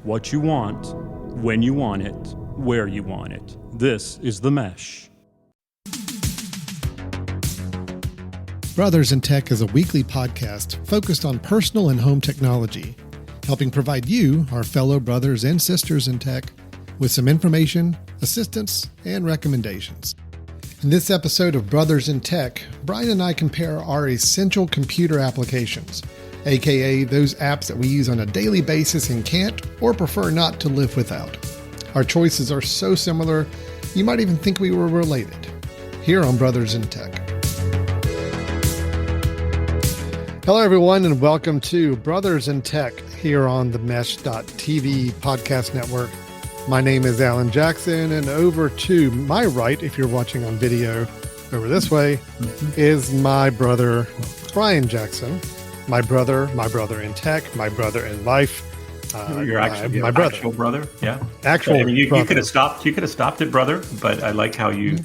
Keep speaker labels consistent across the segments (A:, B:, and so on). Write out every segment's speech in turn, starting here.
A: what you want, when you want it, where you want it. This is The Mesh.
B: Brothers in Tech is a weekly podcast focused on personal and home technology, helping provide you, our fellow brothers and sisters in tech, with some information, assistance, and recommendations. In this episode of Brothers in Tech, Brian and I compare our essential computer applications, aka those apps that we use on a daily basis and can't or prefer not to live without. Our choices are so similar, you might even think we were related. Here on Brothers in Tech. Hello, everyone, and welcome to Brothers in Tech here on the Mesh.tv podcast network. My name is Alan Jackson, and over to my right, if you're watching on video, over this way, is my brother, Brian Jackson. My brother in tech, my brother in life.
C: Your actual,
B: my brother.
C: Actual brother, yeah.
B: Actual
C: I mean, you
B: brother.
C: could have stopped. You could have stopped it, brother. But I like how you,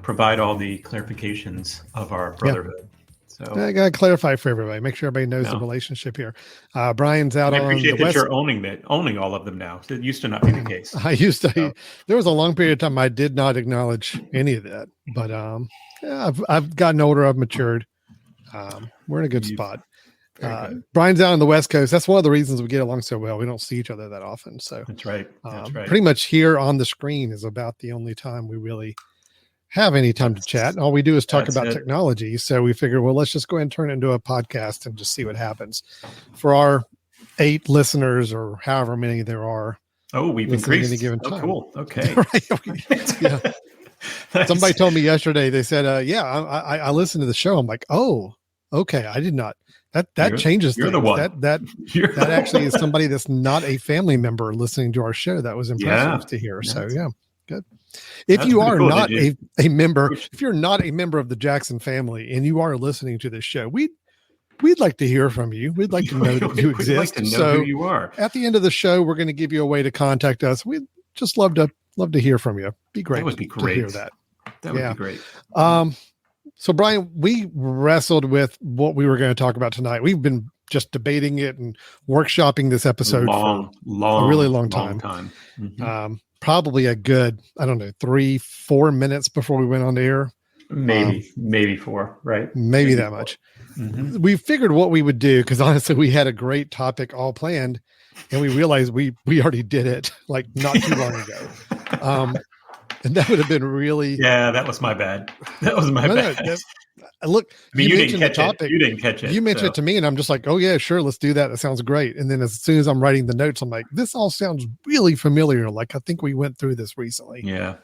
C: provide all the clarifications of our brotherhood. Yeah. So
B: I got to clarify for everybody. Make sure everybody knows the relationship here. Brian's out on the
C: west. I appreciate that you're owning all of them now. It used to not be the case.
B: I used to. There was a long period of time I did not acknowledge any of that. But I've gotten older. I've matured. We're in a good spot. Brian's out on the West Coast. That's one of the reasons we get along so well. We don't see each other that often. So
C: that's right.
B: Pretty much here on the screen is about the only time we really have any time to chat. All we do is talk about technology. So we figure, well, let's just go ahead and turn it into a podcast and just see what happens. For our 8 listeners or however many there are.
C: Oh, we've increased.
B: Any given time.
C: Cool. Okay.
B: Yeah. Somebody told me yesterday, they said, I listened to the show. I'm like, oh, okay. I did not. That changes things.
C: The one.
B: That actually is somebody that's not a family member listening to our show. That was impressive to hear. So yeah, good. If you are not a member, if you're not a member of the Jackson family and you are listening to this show, we'd like to hear from you. We'd like to know that you exist.
C: Like to know who you are.
B: At the end of the show, we're going to give you a way to contact us. We'd just love to hear from you. Be great.
C: That would be great.
B: To hear that.
C: That would be great.
B: So Brian, we wrestled with what we were going to talk about tonight. We've been just debating it and workshopping this episode for a really long time.
C: Mm-hmm.
B: Probably a good, 3-4 minutes before we went on the air.
C: Maybe 4, right?
B: Maybe that much. Mm-hmm. We figured what we would do, because honestly, we had a great topic all planned, and we realized we already did it like not too long ago. And that would have been really...
C: Yeah, that was my bad. That was my bad.
B: Look,
C: you mentioned the topic. You didn't catch it.
B: You mentioned it to me, and I'm just like, oh, yeah, sure, let's do that. That sounds great. And then as soon as I'm writing the notes, I'm like, this all sounds really familiar. Like, I think we went through this recently.
C: Yeah.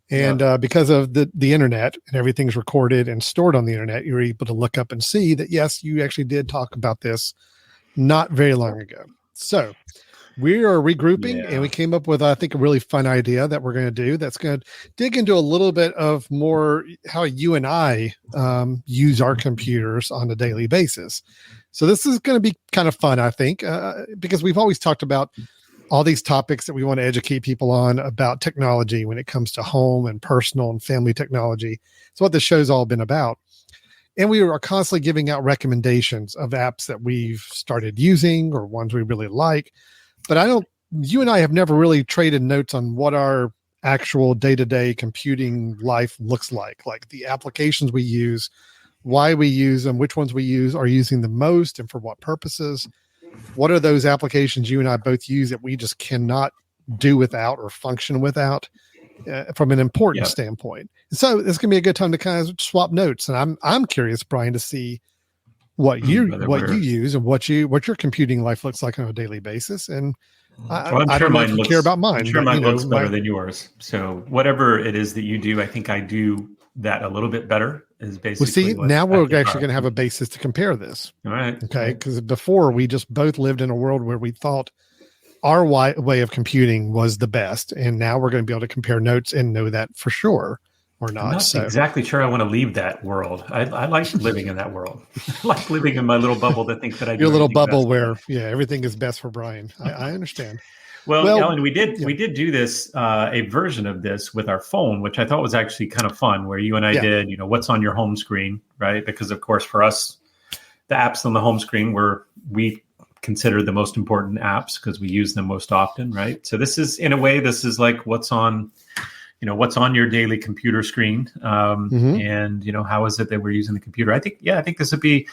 B: And because of the internet and everything's recorded and stored on the internet, you're able to look up and see that, yes, you actually did talk about this not very long ago. So we are regrouping, and we came up with, I think, a really fun idea that we're going to do that's going to dig into a little bit of more how you and I use our computers on a daily basis. So this is going to be kind of fun, I think, because we've always talked about all these topics that we want to educate people on about technology when it comes to home and personal and family technology. It's what this show's all been about. And we are constantly giving out recommendations of apps that we've started using or ones we really like. But you and I have never really traded notes on what our actual day-to-day computing life looks like the applications we use, why we use them, which ones we are using the most and for what purposes. What are those applications you and I both use that we just cannot do without or function without from an importance standpoint? So this can be a good time to kind of swap notes. And I'm curious, Brian, to see what you use and what your computing life looks like on a daily basis. And I don't know if you care about mine.
C: I'm sure mine looks better than yours. So whatever it is that you do, I think I do that a little bit better is basically.
B: Well, see, now we're actually going to have a basis to compare this.
C: All right.
B: Okay. Because before we just both lived in a world where we thought our way of computing was the best. And now we're going to be able to compare notes and know that for sure. Or not.
C: I'm not exactly sure I want to leave that world. I like living in that world. I like living in my little bubble that thinks that I do.
B: Your little bubble where everything is best for Brian. I understand.
C: Well, Ellen, we did do this, a version of this with our phone, which I thought was actually kind of fun, where you and I did, what's on your home screen, right? Because of course for us, the apps on the home screen we considered the most important apps because we use them most often, right? So this is, in a way, this is like what's on your daily computer screen, and how is it that we're using the computer? I think this would be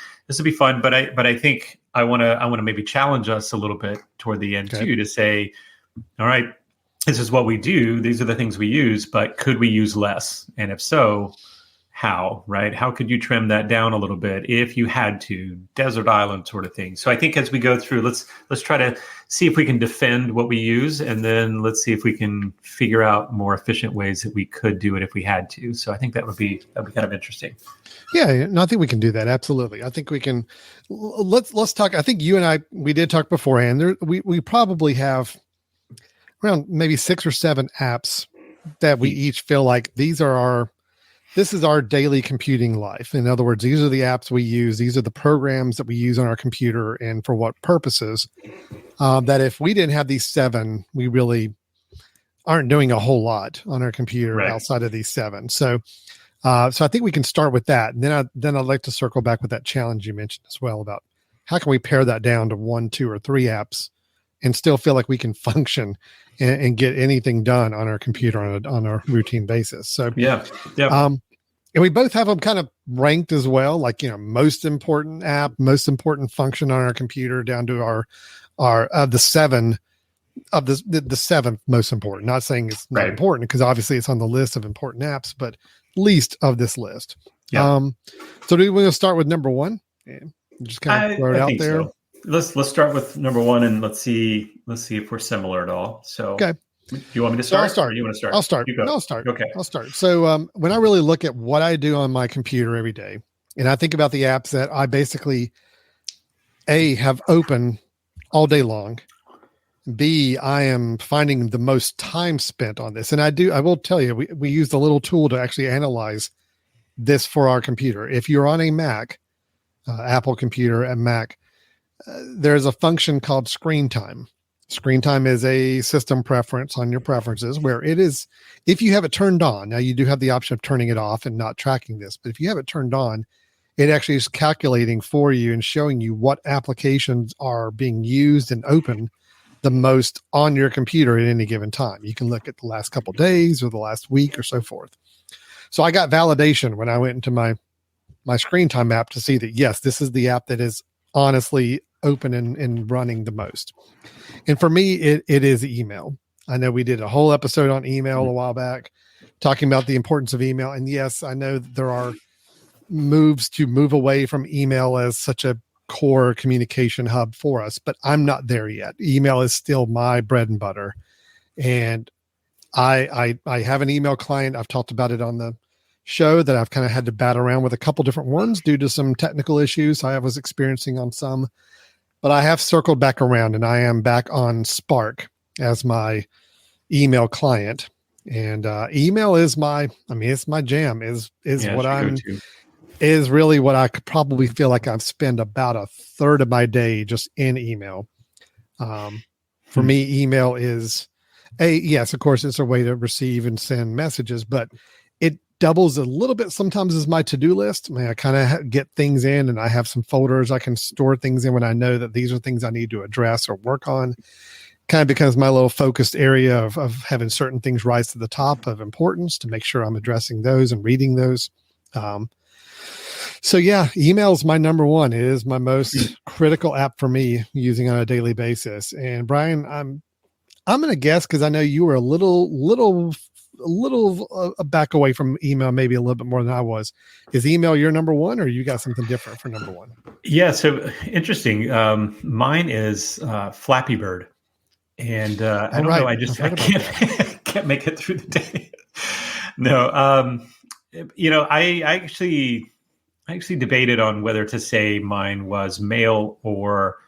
C: fun, but I think I want to maybe challenge us a little bit toward the end too, to say, all right, this is what we do. These are the things we use, but could we use less? And if so, how, right? How could you trim that down a little bit if you had to? Desert island sort of thing. So I think as we go through, let's try to see if we can defend what we use, and then let's see if we can figure out more efficient ways that we could do it if we had to. So I think that would be kind of interesting.
B: Yeah, no, I think we can do that. Absolutely. I think we can. Let's talk. I think you and I, we did talk beforehand. We probably have around maybe 6 or 7 apps that we each feel like this is our daily computing life. In other words, these are the apps we use. These are the programs that we use on our computer and for what purposes. That if we didn't have these 7, we really aren't doing a whole lot on our computer outside of these 7. So I think we can start with that. And then I'd like to circle back with that challenge you mentioned as well about how can we pare that down to 1, 2, or 3 apps and still feel like we can function and get anything done on our computer on a routine basis. So
C: yeah.
B: And we both have them kind of ranked as well, like, most important app, most important function on our computer, down to our the 7 of the 7th most important. Not saying it's not important, because obviously it's on the list of important apps, but least of this list.
C: Yeah.
B: So do we want to start with number 1? And just kind of throw it out there.
C: So. Let's start with number 1, and let's see if we're similar at all. So,
B: okay.
C: Do you want me to start?
B: I'll start.
C: Or you want to start?
B: I'll start.
C: You go.
B: I'll start.
C: Okay.
B: I'll start. So when I really look at what I do on my computer every day, and I think about the apps that I basically have open all day long, B, I am finding the most time spent on this. And I will tell you, we use the little tool to actually analyze this for our computer. If you're on a Mac, Apple computer and Mac, there's a function called screen time. Screen time is a system preference on your preferences where it is, if you have it turned on, now you do have the option of turning it off and not tracking this, but if you have it turned on, it actually is calculating for you and showing you what applications are being used and open the most on your computer at any given time. You can look at the last couple of days or the last week or so forth. So I got validation when I went into my screen time app to see that, yes, this is the app that is honestly open and running the most. And for me, it is email. I know we did a whole episode on email a while back talking about the importance of email. And yes, I know that there are moves to move away from email as such a core communication hub for us, but I'm not there yet. Email is still my bread and butter. And I have an email client. I've talked about it on the show that I've kind of had to bat around with a couple different ones due to some technical issues I was experiencing on some, but I have circled back around and I am back on Spark as my email client. And email is it's my jam, is really what I could probably feel like I've spent about a third of my day just in email. For me, email is yes, of course, it's a way to receive and send messages, but it doubles a little bit sometimes as my to-do list. I kind of get things in and I have some folders I can store things in when I know that these are things I need to address or work on. Kind of becomes my little focused area of having certain things rise to the top of importance to make sure I'm addressing those and reading those. So yeah, email is my number 1. It is my most critical app for me using on a daily basis. And Brian, I'm going to guess, because I know you were a little back away from email, maybe a little bit more than I was. Is email your number 1, or you got something different for number 1?
C: Yeah. So interesting. Mine is Flappy Bird. And I don't know. I can't make it through the day. No. I actually debated on whether to say mine was mail or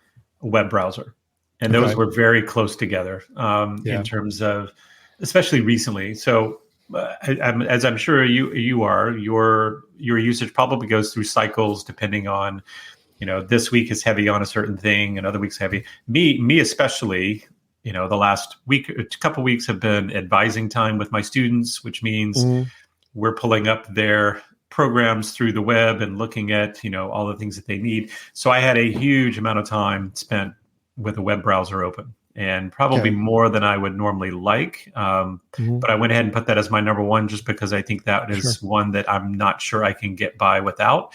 C: a web browser. And those were very close together in terms of, especially recently. So as I'm sure you are, your usage probably goes through cycles depending on, this week is heavy on a certain thing and other weeks heavy. Me especially, the last couple weeks have been advising time with my students, which means we're pulling up their programs through the web and looking at, all the things that they need. So I had a huge amount of time spent with a web browser open, and probably more than I would normally like. But I went ahead and put that as my number one, just because I think that is one that I'm not sure I can get by without.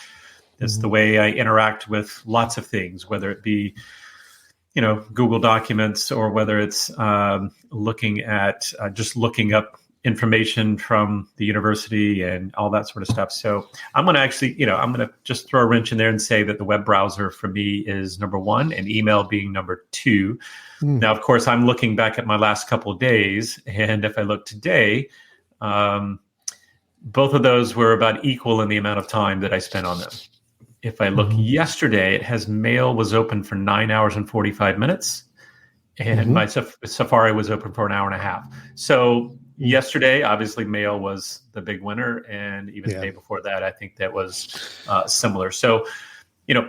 C: It's the way I interact with lots of things, whether it be, Google Documents, or whether it's looking up information from the university and all that sort of stuff. So I'm going to actually, I'm going to just throw a wrench in there and say that the web browser for me is number one, and email being number two. Now, of course, I'm looking back at my last couple of days, and if I look today, both of those were about equal in the amount of time that I spent on them. If I look yesterday, it has mail was open for 9 hours and 45 minutes, and my Safari was open for an hour and a half. So yesterday, obviously, mail was the big winner, and even the day before that, I think that was similar. So,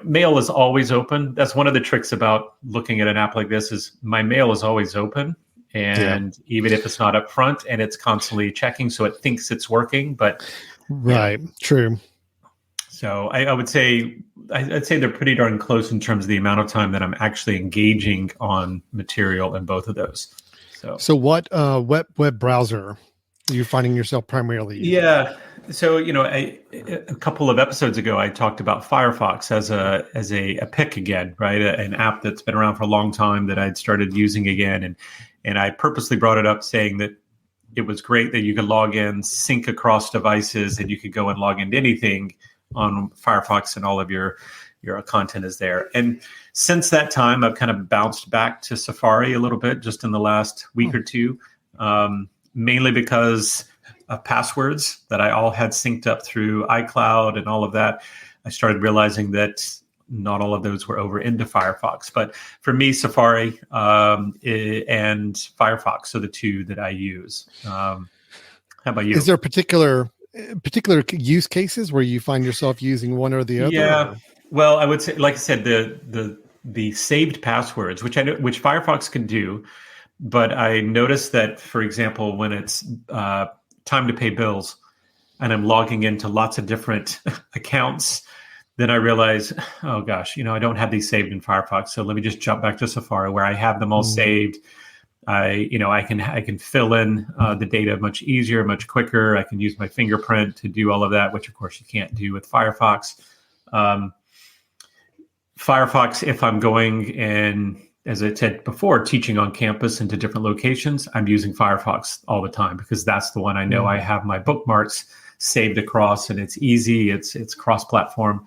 C: mail is always open. That's one of the tricks about looking at an app like this, is my mail is always open, and even if it's not up front, and it's constantly checking, so it thinks it's working. But
B: true.
C: So I would say I'd say they're pretty darn close in terms of the amount of time that I'm actually engaging on material in both of those. So
B: what web browser are you finding yourself primarily using?
C: Yeah. So, a couple of episodes ago, I talked about Firefox as a pick again, right? An app that's been around for a long time that I'd started using again. And I purposely brought it up saying that it was great that you could log in, sync across devices, and you could go and log into anything on Firefox, and all of your content is there. And since that time, I've kind of bounced back to Safari a little bit, just in the last week or two, mainly because of passwords that I all had synced up through iCloud and all of that. I started realizing that not all of those were over into Firefox. But for me, Safari and Firefox are the two that I use. How about you?
B: Is there particular use cases where you find yourself using one or the other?
C: Yeah. Well, I would say, like I said, the saved passwords, which Firefox can do, but I noticed that, for example, when it's time to pay bills, and I'm logging into lots of different accounts, then I realize, oh gosh, I don't have these saved in Firefox. So let me just jump back to Safari, where I have them all saved. I can fill in the data much easier, much quicker. I can use my fingerprint to do all of that, which of course you can't do with Firefox. Firefox, if I'm going and, as I said before, teaching on campus into different locations, I'm using Firefox all the time, because that's the one I know I have my bookmarks saved across, and it's easy. It's cross-platform.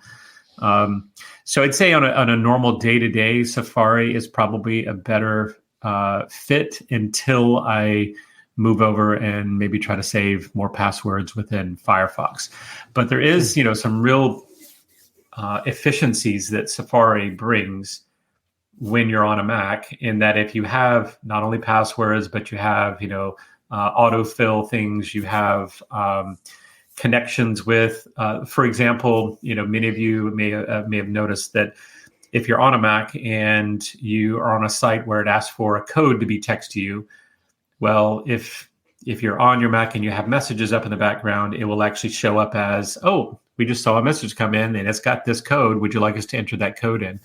C: So I'd say on a normal day-to-day, Safari is probably a better fit until I move over and maybe try to save more passwords within Firefox. But there is, some real efficiencies that Safari brings when you're on a Mac, in that if you have not only passwords, but you have, autofill things, you have connections with, for example, many of you may have noticed that if you're on a Mac and you are on a site where it asks for a code to be texted to you, well, if you're on your Mac and you have messages up in the background, it will actually show up as, oh, we just saw a message come in and it's got this code. Would you like us to enter that code in?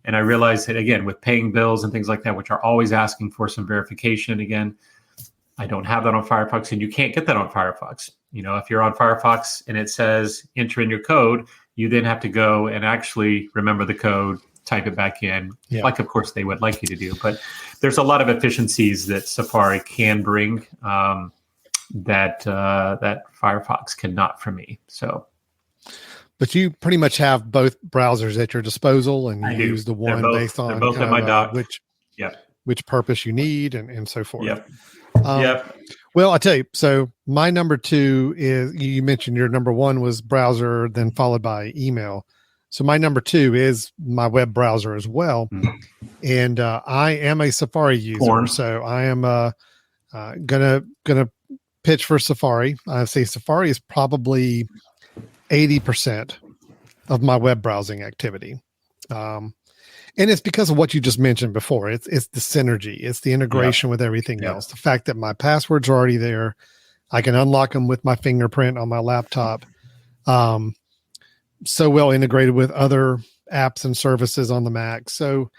C: And I realized that, again, with paying bills and things like that, which are always asking for some verification, again, I don't have that on Firefox, and you can't get that on Firefox. If you're on Firefox and it says enter in your code, you then have to go and actually remember the code, type it back in, like, of course, they would like you to do. But there's a lot of efficiencies that Safari can bring that Firefox cannot for me. So,
B: but you pretty much have both browsers at your disposal, and you use the one based on
C: both at my dock.
B: which purpose you need, and so forth.
C: Yep.
B: Well, I tell you, so my number two is, you mentioned your number one was browser, then followed by email. So my number two is my web browser as well. And I am a Safari user. So I am gonna pitch for Safari. I say Safari is probably 80% of my web browsing activity. And it's because of what you just mentioned before. It's the synergy. It's the integration with everything else. The fact that my passwords are already there. I can unlock them with my fingerprint on my laptop. So well integrated with other apps and services on the Mac. So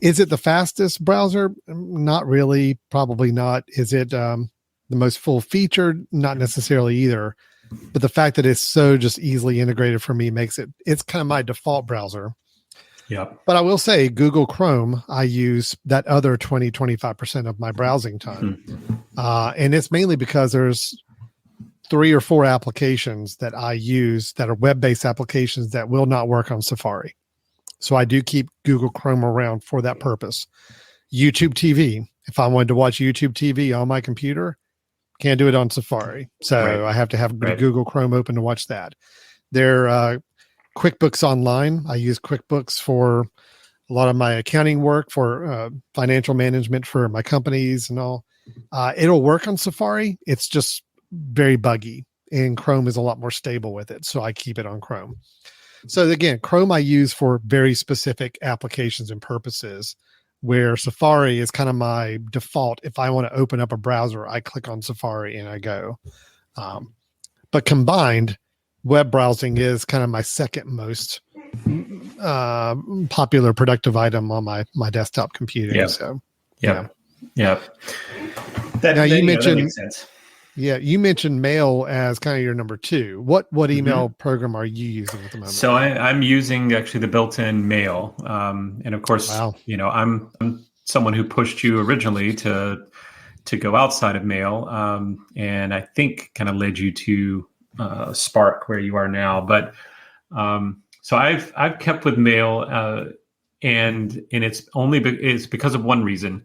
B: is it the fastest browser? Not really, probably not. Is it the most full featured? Not necessarily either. But the fact that it's so just easily integrated for me makes it's kind of my default browser.
C: Yeah.
B: But I will say Google Chrome, I use that other 25% of my browsing time. And it's mainly because there's 3 or 4 applications that I use that are web-based applications that will not work on Safari. So I do keep Google Chrome around for that purpose. YouTube TV. If I wanted to watch YouTube TV on my computer, can't do it on Safari. So I have to have Google Chrome open to watch that. There QuickBooks Online. I use QuickBooks for a lot of my accounting work, for financial management for my companies and all. It'll work on Safari. It's just very buggy, and Chrome is a lot more stable with it. So I keep it on Chrome. So again, Chrome I use for very specific applications and purposes, where Safari is kind of my default. If I want to open up a browser, I click on Safari and I go. But combined, web browsing is kind of my second most popular productive item on my desktop computing.
C: Yeah.
B: So
C: yeah.
B: Now you mentioned, that makes sense. Yeah, you mentioned mail as kind of your number 2. What email program are you using at the moment?
C: So I'm using actually the built-in mail, and of course, I'm someone who pushed you originally to go outside of mail, and I think kind of led you to Spark where you are now. But so I've kept with mail, and it's because of one reason.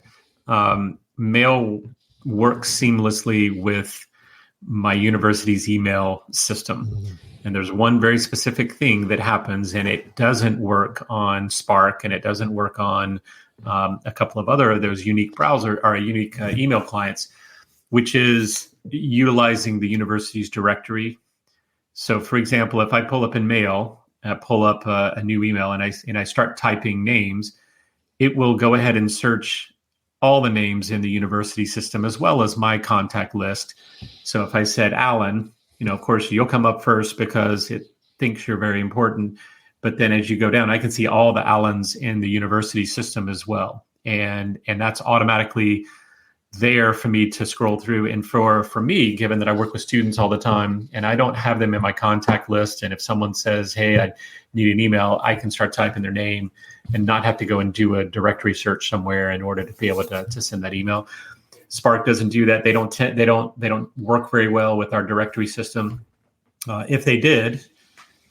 C: Mail works seamlessly with my university's email system. And there's one very specific thing that happens, and it doesn't work on Spark, and it doesn't work on a couple of other of those unique email clients, which is utilizing the university's directory. So for example, if I pull up in mail, pull up a new email and I start typing names, it will go ahead and search all the names in the university system as well as my contact list. So if I said Alan, of course you'll come up first because it thinks you're very important. But then as you go down, I can see all the Allens in the university system as well. And that's automatically there for me to scroll through. And for me, given that I work with students all the time and I don't have them in my contact list, and if someone says, hey, I need an email, I can start typing their name and not have to go and do a directory search somewhere in order to be able to send that email. Spark doesn't do that. They don't work very well with our directory system. If they did,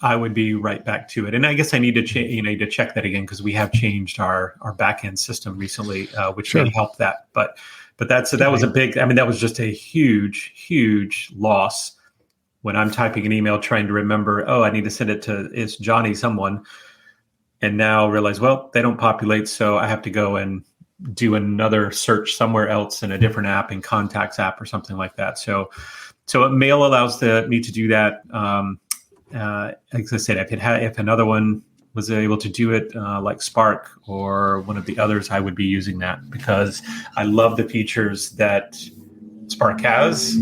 C: I would be right back to it. And I guess I need to to check that again, because we have changed our backend system recently, which may help that. But that was a big, that was just a huge loss when I'm typing an email trying to remember, I need to send it to, it's Johnny someone. And now realize, well, they don't populate. So I have to go and do another search somewhere else in a different app, in Contacts app or something like that. So mail allows me to do that. Like I said, if another one was able to do it, like Spark or one of the others, I would be using that because I love the features that Spark has,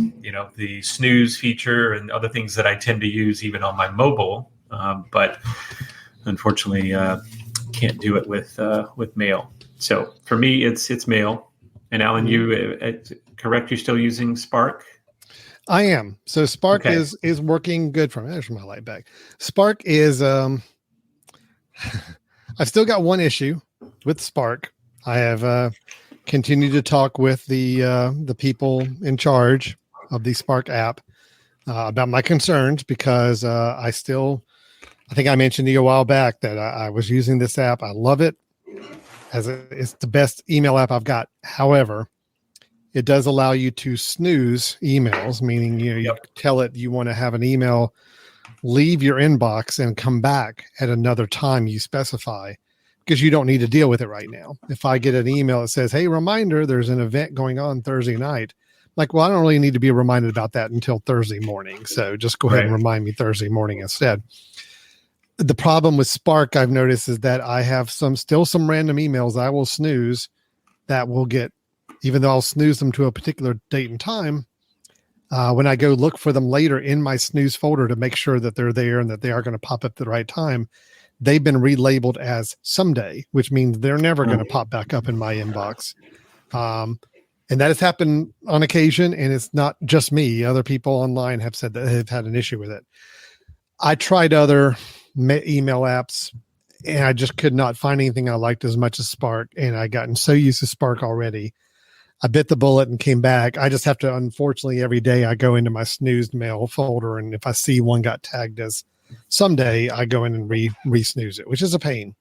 C: the snooze feature and other things that I tend to use even on my mobile. But unfortunately, can't do it with mail. So for me, it's mail. And Alan, you correct? You're still using Spark?
B: I am. So Spark is working good for me. There's my light back. Spark is, I've still got one issue with Spark. I have continued to talk with the people in charge of the Spark app about my concerns because I think I mentioned to you a while back that I was using this app. I love it. It's the best email app I've got. However, it does allow you to snooze emails, meaning you tell it you want to have an email leave your inbox and come back at another time you specify, because you don't need to deal with it right now. If I get an email that says, hey, reminder, there's an event going on Thursday night, like, well, I don't really need to be reminded about that until Thursday morning. So just go ahead and remind me Thursday morning instead. The problem with Spark, I've noticed, is that I have still some random emails I will snooze that will get, even though I'll snooze them to a particular date and time, when I go look for them later in my snooze folder to make sure that they're there and that they are going to pop up at the right time, they've been relabeled as someday, which means they're never going to pop back up in my inbox. And that has happened on occasion, and it's not just me. Other people online have said that they've had an issue with it. I tried other email apps, and I just could not find anything I liked as much as Spark, and I gotten so used to Spark already. I bit the bullet and came back. I just have to, unfortunately, every day I go into my snoozed mail folder, and if I see one got tagged as someday, I go in and re-snooze it, which is a pain.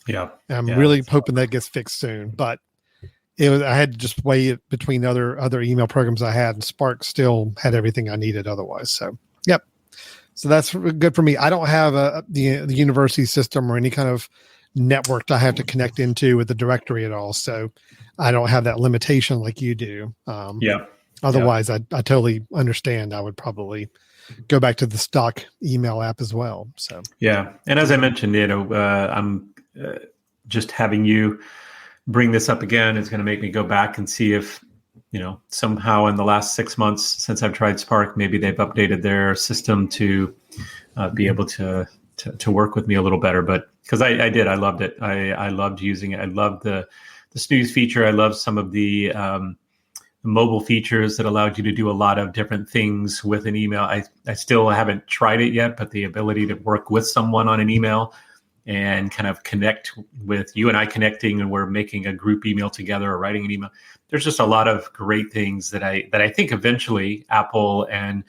C: Yeah.
B: I'm really hoping that gets fixed soon, but I had to just weigh it between other email programs I had, and Spark still had everything I needed otherwise. So, yep. So that's good for me. I don't have the university system or any kind of network I have to connect into with the directory at all. So I don't have that limitation like you do. Otherwise, I totally understand. I would probably go back to the stock email app as well. So
C: yeah. And as I mentioned, I'm just having you bring this up again is going to make me go back and see if, somehow in the last 6 months since I've tried Spark, maybe they've updated their system to be able to work with me a little better. But because I did, I loved it. I loved using it. I loved the snooze feature. I loved some of the mobile features that allowed you to do a lot of different things with an email. I still haven't tried it yet, but the ability to work with someone on an email and kind of connect with you and I connecting, and we're making a group email together or writing an email. There's just a lot of great things that I think eventually Apple and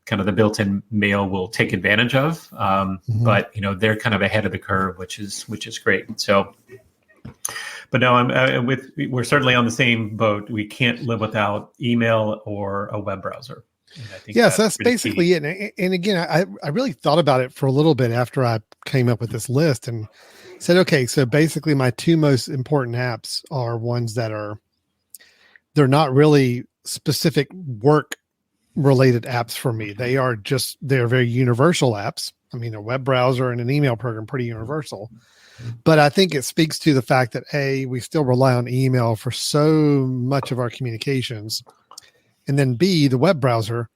C: kind of the built-in mail will take advantage of. But they're kind of ahead of the curve, which is great. So, but no, we're certainly on the same boat. We can't live without email or a web browser. I think
B: so that's basically it. And again, I really thought about it for a little bit after I came up with this list and said, okay, so basically my two most important apps are ones that they're not really specific work related apps for me. They're very universal apps. I mean, a web browser and an email program, pretty universal. But I think it speaks to the fact that we still rely on email for so much of our communications. And then B, the web browser.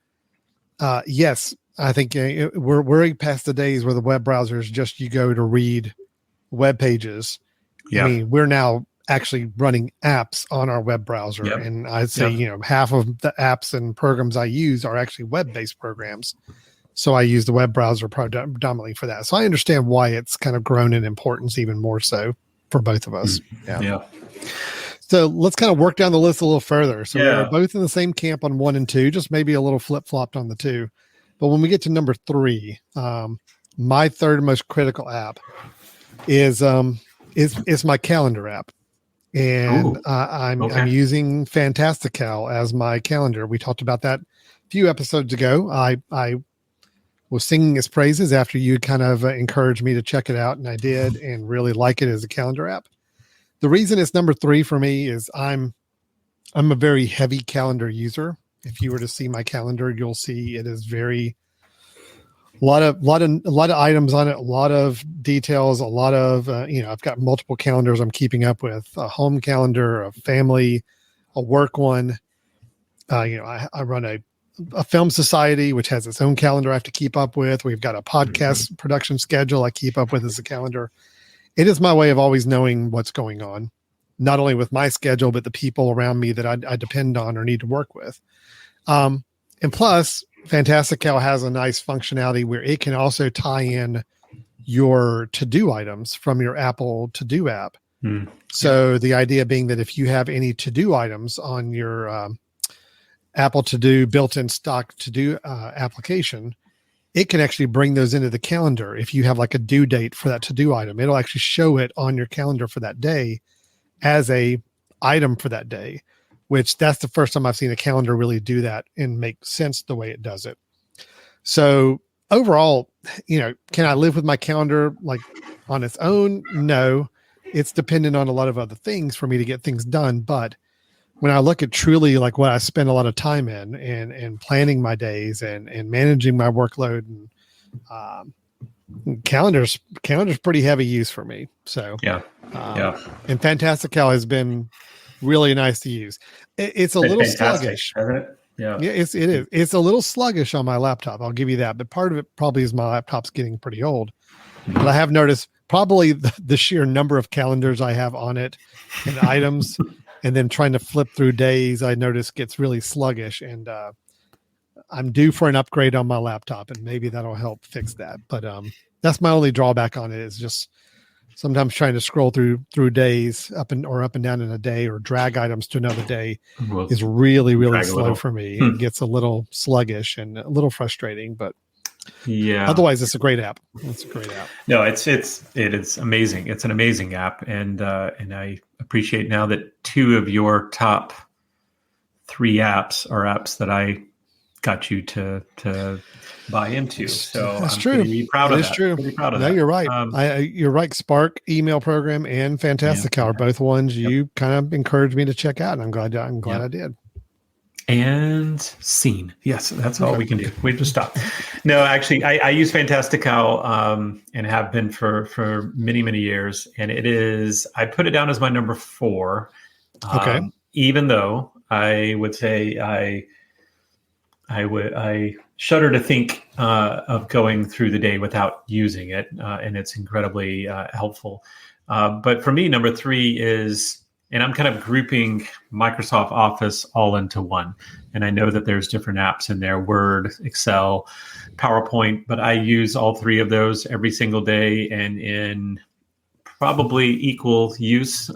B: Yes, I think we're past the days where the web browser is just you go to read web pages. Yeah. I mean, we're now actually running apps on our web browser. Yep. And I'd say, half of the apps and programs I use are actually web-based programs. So I use the web browser predominantly for that. So I understand why it's kind of grown in importance even more so for both of us. Yeah. So let's kind of work down the list a little further. So we're both in the same camp on 1 and 2, just maybe a little flip-flopped on the 2. But when we get to number 3, my third most critical app is my calendar app. And I'm using Fantastical as my calendar. We talked about that a few episodes ago. I was singing its praises after you kind of encouraged me to check it out, and I did, and really like it as a calendar app. The reason it's number 3 for me is I'm a very heavy calendar user. If you were to see my calendar, you'll see it is a lot of items on it, a lot of details, a lot of I've got multiple calendars I'm keeping up with: a home calendar, a family, a work one. I run a film society which has its own calendar I have to keep up with. We've got a podcast production schedule I keep up with as a calendar. It is my way of always knowing what's going on, not only with my schedule, but the people around me that I depend on or need to work with. And plus, Fantastical has a nice functionality where it can also tie in your to-do items from your Apple to-do app. So the idea being that if you have any to-do items on your Apple to-do built-in stock to-do application, it can actually bring those into the calendar. If you have like a due date for that to-do item, it'll actually show it on your calendar for that day as a item for that day, which that's the first time I've seen a calendar really do that and make sense the way it does it. So overall, can I live with my calendar like on its own? No, it's dependent on a lot of other things for me to get things done. But when I look at truly like what I spend a lot of time in and planning my days and managing my workload, and calendars pretty heavy use for me. So and Fantastical has been really nice to use. It's a little sluggish.
C: Isn't it? Yeah,
B: it is. It's a little sluggish on my laptop. I'll give you that. But part of it probably is my laptop's getting pretty old. But I have noticed probably the sheer number of calendars I have on it and items, and then trying to flip through days, I notice gets really sluggish. And I'm due for an upgrade on my laptop, and maybe that'll help fix that. But that's my only drawback on it, is just sometimes trying to scroll through days up and down in a day, or drag items to another day is really, really slow for me. It gets a little sluggish and a little frustrating, but otherwise it's a great app. It's a great app.
C: No, it is amazing. It's an amazing app. And I appreciate now that 2 of your top 3 apps are apps that I got you to buy into. So
B: that's
C: I'm
B: true.
C: Pretty proud of that.
B: True.
C: Pretty proud of
B: no,
C: that.
B: You're right. You're right. Spark email program and Fantastical are both ones you kind of encouraged me to check out, and I'm glad I did.
C: And scene. Yes, that's all we can do. We just stop. No, actually, I use Fantastical and have been for many, many years. And I put it down as my number 4.
B: Okay.
C: Even though I would say I shudder to think of going through the day without using it, and it's incredibly helpful. But for me, number 3 is, and I'm kind of grouping Microsoft Office all into one. And I know that there's different apps in there, Word, Excel, PowerPoint, but I use all 3 of those every single day and in probably equal use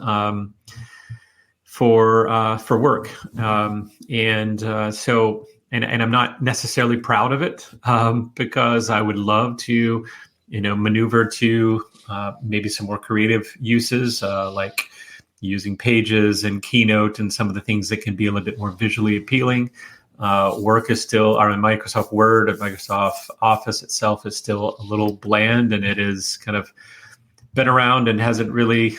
C: for work. And I'm not necessarily proud of it because I would love to, maneuver to maybe some more creative uses like using Pages and Keynote and some of the things that can be a little bit more visually appealing. Work is still, or in Microsoft Word or Microsoft Office itself is still a little bland, and it is kind of been around and hasn't really,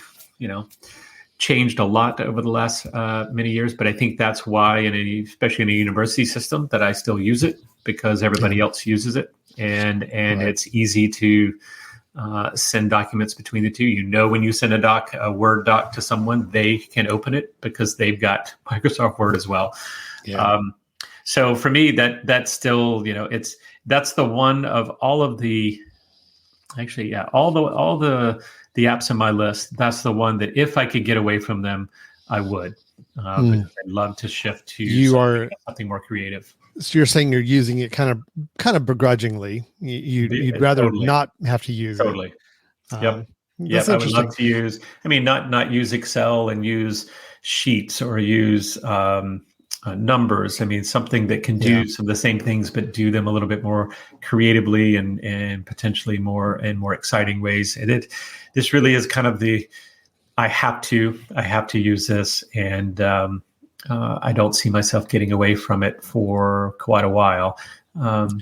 C: changed a lot over the last many years. But I think that's why, especially in a university system, that I still use it, because everybody else uses it, and it's easy to send documents between the two. When you send a Word doc to someone, they can open it because they've got Microsoft Word as well. Yeah. So for me, that's still, that's the one of all of the, all the apps on my list. That's the one that if I could get away from them, I would. Because I'd love to shift to something more creative.
B: So you're saying you're using it kind of begrudgingly. You'd rather not have to use
C: it. Yep.
B: That's
C: I would love to use. Not use Excel and use sheets or use numbers. Something that can do some of the same things, but do them a little bit more creatively and potentially more exciting ways. And this really is kind of I have to use this, and I don't see myself getting away from it for quite a while. But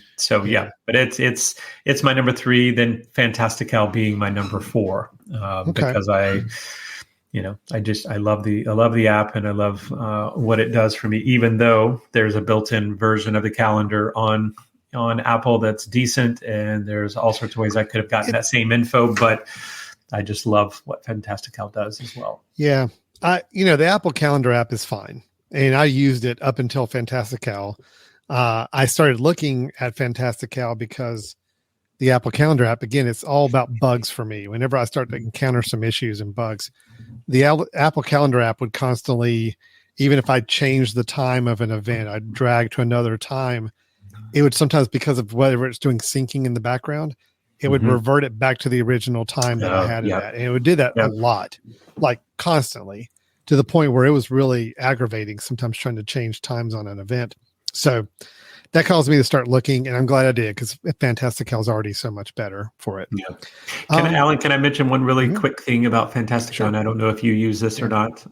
C: it's my number 3, then Fantastical being my number 4, because I love the app, and I love what it does for me, even though there's a built-in version of the calendar on Apple that's decent, and there's all sorts of ways I could have gotten that same info, but I just love what Fantastical does as well.
B: Yeah. The Apple Calendar app is fine. And I used it up until Fantastical. I started looking at Fantastical because the Apple Calendar app, again, it's all about bugs for me. Whenever I start to encounter some issues and bugs, the Apple Calendar app would constantly, even if I changed the time of an event, I'd drag to another time. It would sometimes, because of whatever it's doing syncing in the background, it would revert it back to the original time that I had it at. And it would do that a lot, like constantly, to the point where it was really aggravating, sometimes trying to change times on an event. So that caused me to start looking, and I'm glad I did, because Fantastical is already so much better for it.
C: Yeah. Alan, can I mention one really quick thing about Fantastical? Sure. And I don't know if you use this or not,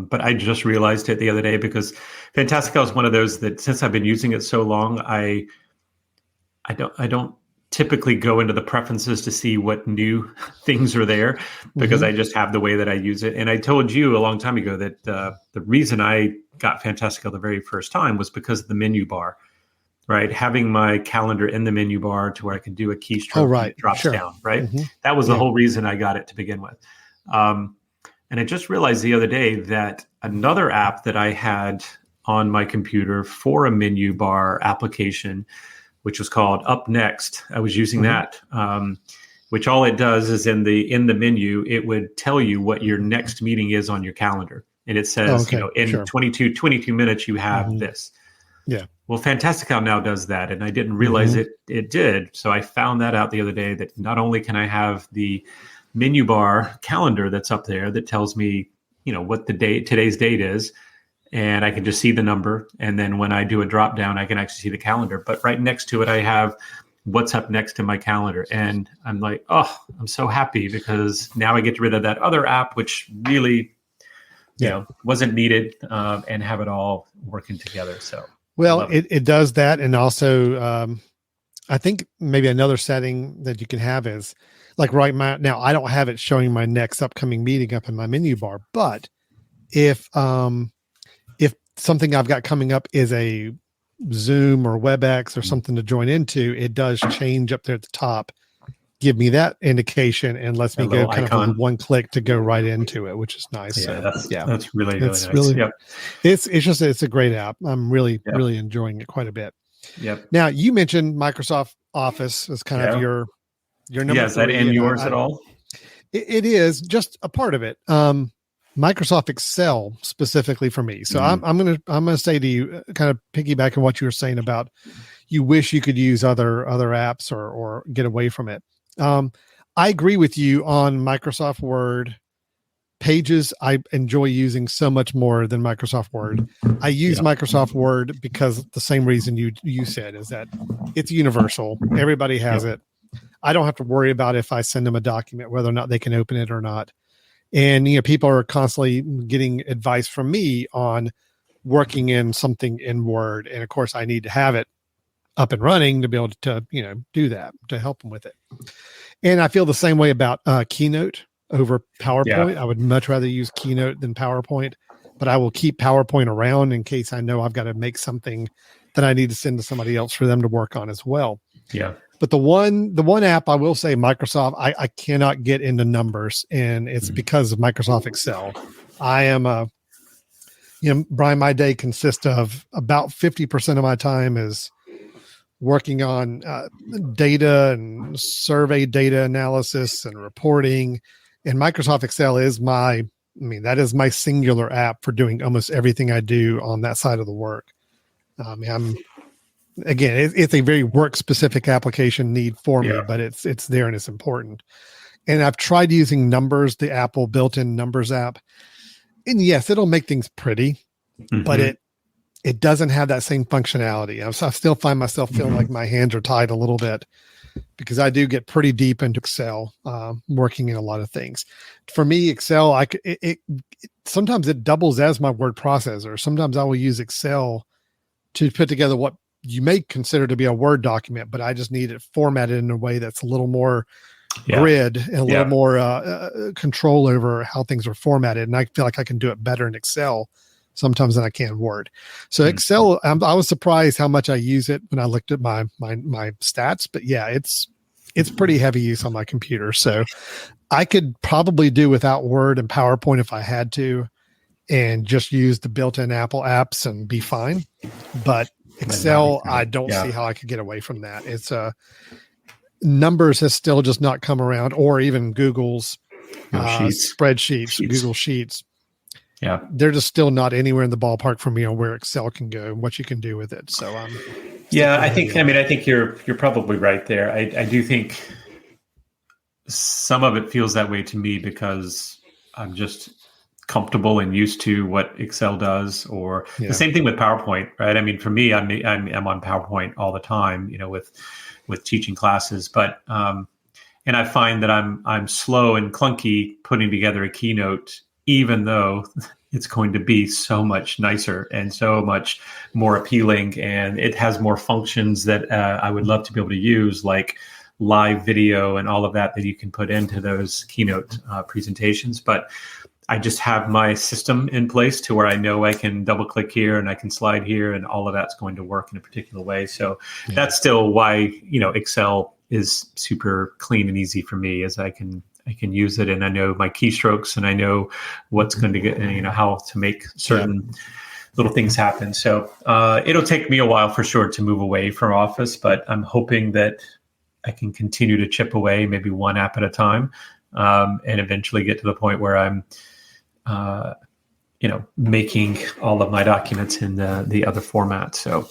C: but I just realized it the other day, because Fantastical is one of those that, since I've been using it so long, I don't typically go into the preferences to see what new things are there, because I just have the way that I use it. And I told you a long time ago that the reason I got Fantastical the very first time was because of the menu bar, right? Having my calendar in the menu bar to where I can do a keystroke and it drops down, right? That was the whole reason I got it to begin with. And I just realized the other day that another app that I had on my computer for a menu bar application, which was called Up Next, I was using that. which all it does is in the menu, it would tell you what your next meeting is on your calendar. And it says, in 22 minutes, you have this.
B: Yeah.
C: Well, Fantastical now does that. And I didn't realize it did. So I found that out the other day, that not only can I have the menu bar calendar that's up there that tells me, what today's date is, and I can just see the number. And then when I do a drop down, I can actually see the calendar. But right next to it, I have what's up next in my calendar. And I'm like, I'm so happy, because now I get rid of that other app, which really, wasn't needed, and have it all working together. So, well,
B: it does that. And also, I think maybe another setting that you can have is like now, I don't have it showing my next upcoming meeting up in my menu bar, but if something I've got coming up is a Zoom or WebEx or something to join into, it does change up there at the top, give me that indication, and lets me go kind of one click to go right into it, which is nice.
C: Yeah, that's really nice.
B: It's a great app. I'm really enjoying it quite a bit.
C: Yep.
B: Now, you mentioned Microsoft Office as kind of your number.
C: Yeah, is that in yours at all?
B: It is just a part of it. Microsoft Excel specifically for me. So I'm gonna say to you, kind of piggyback on what you were saying about you wish you could use other apps or get away from it. I agree with you on Microsoft Word. Pages I enjoy using so much more than Microsoft Word. I use Microsoft Word because the same reason you said, is that it's universal. Everybody has it. I don't have to worry about if I send them a document, whether or not they can open it or not. And, people are constantly getting advice from me on working in something in Word. And of course I need to have it up and running to be able to, do that, to help them with it. And I feel the same way about Keynote over PowerPoint. I would much rather use Keynote than PowerPoint, but I will keep PowerPoint around in case I know I've got to make something that I need to send to somebody else for them to work on as well.
C: Yeah.
B: But the one app I will say, Microsoft, I cannot get into numbers, and it's because of Microsoft Excel. I am Brian, my day consists of about 50% of my time is working on data and survey data analysis and reporting. And Microsoft Excel is that is my singular app for doing almost everything I do on that side of the work. It's a very work specific application need for me, but it's there and it's important. And I've tried using Numbers, the Apple built-in Numbers app. And yes, it'll make things pretty, but it doesn't have that same functionality. I still find myself feeling like my hands are tied a little bit, because I do get pretty deep into Excel, working in a lot of things. For me, Excel, sometimes it doubles as my word processor. Sometimes I will use Excel to put together what you may consider to be a Word document, but I just need it formatted in a way that's a little more grid and a little more control over how things are formatted. And I feel like I can do it better in Excel sometimes than I can Word. So Excel, I was surprised how much I use it when I looked at my stats, but it's pretty heavy use on my computer. So I could probably do without Word and PowerPoint if I had to, and just use the built-in Apple apps and be fine. But Excel, I don't see how I could get away from that. It's Numbers has still just not come around, or even Google's spreadsheets, Google Sheets.
C: Yeah,
B: they're just still not anywhere in the ballpark for me on where Excel can go and what you can do with it. So,
C: I think you're probably right there. I do think some of it feels that way to me because I'm just comfortable and used to what Excel does, or the same thing with PowerPoint, right? I mean, for me, I'm on PowerPoint all the time, with teaching classes, but and I find that I'm slow and clunky putting together a keynote, even though it's going to be so much nicer and so much more appealing, and it has more functions that I would love to be able to use, like live video and all of that you can put into those keynote presentations. But I just have my system in place to where I know I can double click here and I can slide here, and all of that's going to work in a particular way. So that's still why, Excel is super clean and easy for me, as I can use it, and I know my keystrokes, and I know what's going to get, how to make certain little things happen. So it'll take me a while for sure to move away from Office, but I'm hoping that can continue to chip away, maybe one app at a time, and eventually get to the point where I'm, making all of my documents in the other format. So,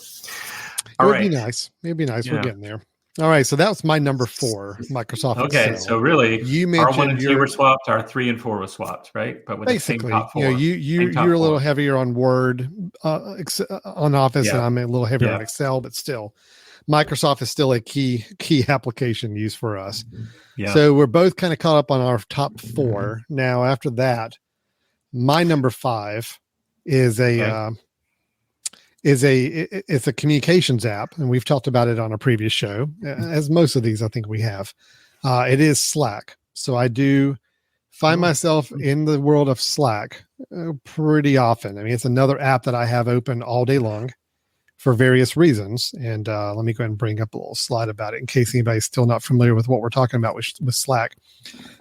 B: it would be nice. It'd be nice. Yeah. We're getting there. All right. So that was my number 4, Microsoft
C: Okay.
B: Excel.
C: So really,
B: you mentioned
C: R1 and 2 were swapped, R3 and 4 were swapped, right? But with
B: basically,
C: the same top 4.
B: You're a little heavier on Word, on Office, and I'm a little heavier on Excel, but still, Microsoft is still a key application used for us. Yeah. So we're both kind of caught up on our top 4. Now, after that, my number 5 is it's a communications app, and we've talked about it on a previous show, as most of these I think we have. It is Slack. So I do find myself in the world of Slack pretty often. I mean, it's another app that I have open all day long for various reasons. And let me go ahead and bring up a little slide about it in case anybody's still not familiar with what we're talking about with Slack.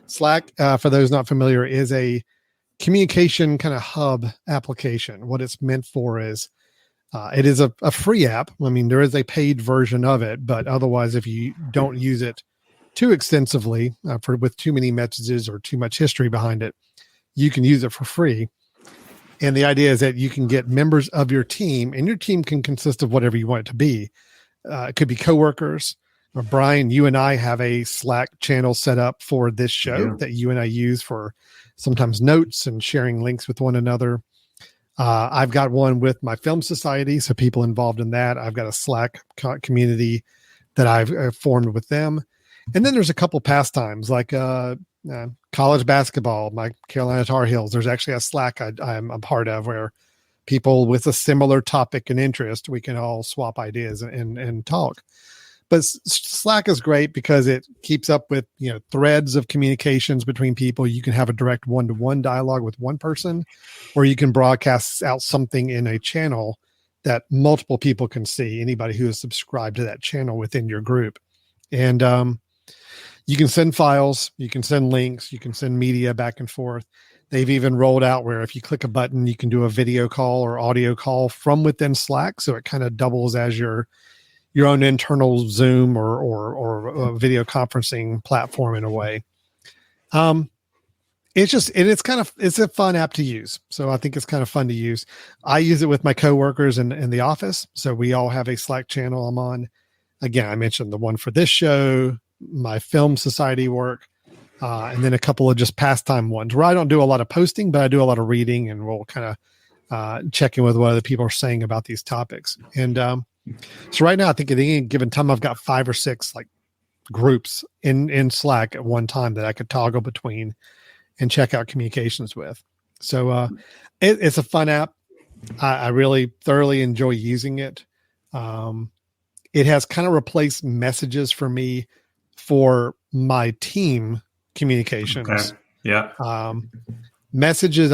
B: Slack, for those not familiar, is a communication kind of hub application. What it's meant for is it is a free app. I mean, there is a paid version of it, but otherwise, if you don't use it too extensively with too many messages or too much history behind it, you can use it for free. And the idea is that you can get members of your team, and your team can consist of whatever you want it to be. It could be coworkers. Or Brian, you and I have a Slack channel set up for this show that you and I use for sometimes notes and sharing links with one another. I've got one with my film society, so people involved in that. I've got a Slack community that I've formed with them. And then there's a couple pastimes like college basketball, my Carolina Tar Heels. There's actually a Slack I'm a part of where people with a similar topic and interest, we can all swap ideas and talk. But Slack is great because it keeps up with, threads of communications between people. You can have a direct one-to-one dialogue with one person, or you can broadcast out something in a channel that multiple people can see, anybody who is subscribed to that channel within your group. And you can send files, you can send links, you can send media back and forth. They've even rolled out where if you click a button, you can do a video call or audio call from within Slack. So it kind of doubles as your own internal Zoom or a video conferencing platform in a way. It's a fun app to use. So I think it's kind of fun to use. I use it with my coworkers in the office. So we all have a Slack channel I'm on. Again, I mentioned the one for this show, my film society work, and then a couple of just pastime ones where I don't do a lot of posting, but I do a lot of reading, and we'll kind of check in with what other people are saying about these topics. And so right now, I think at any given time, I've got 5 or 6 like groups in Slack at one time that I could toggle between and check out communications with. So it's a fun app. I really thoroughly enjoy using it. It has kind of replaced messages for me for my team communications. Okay.
C: Yeah.
B: Messages,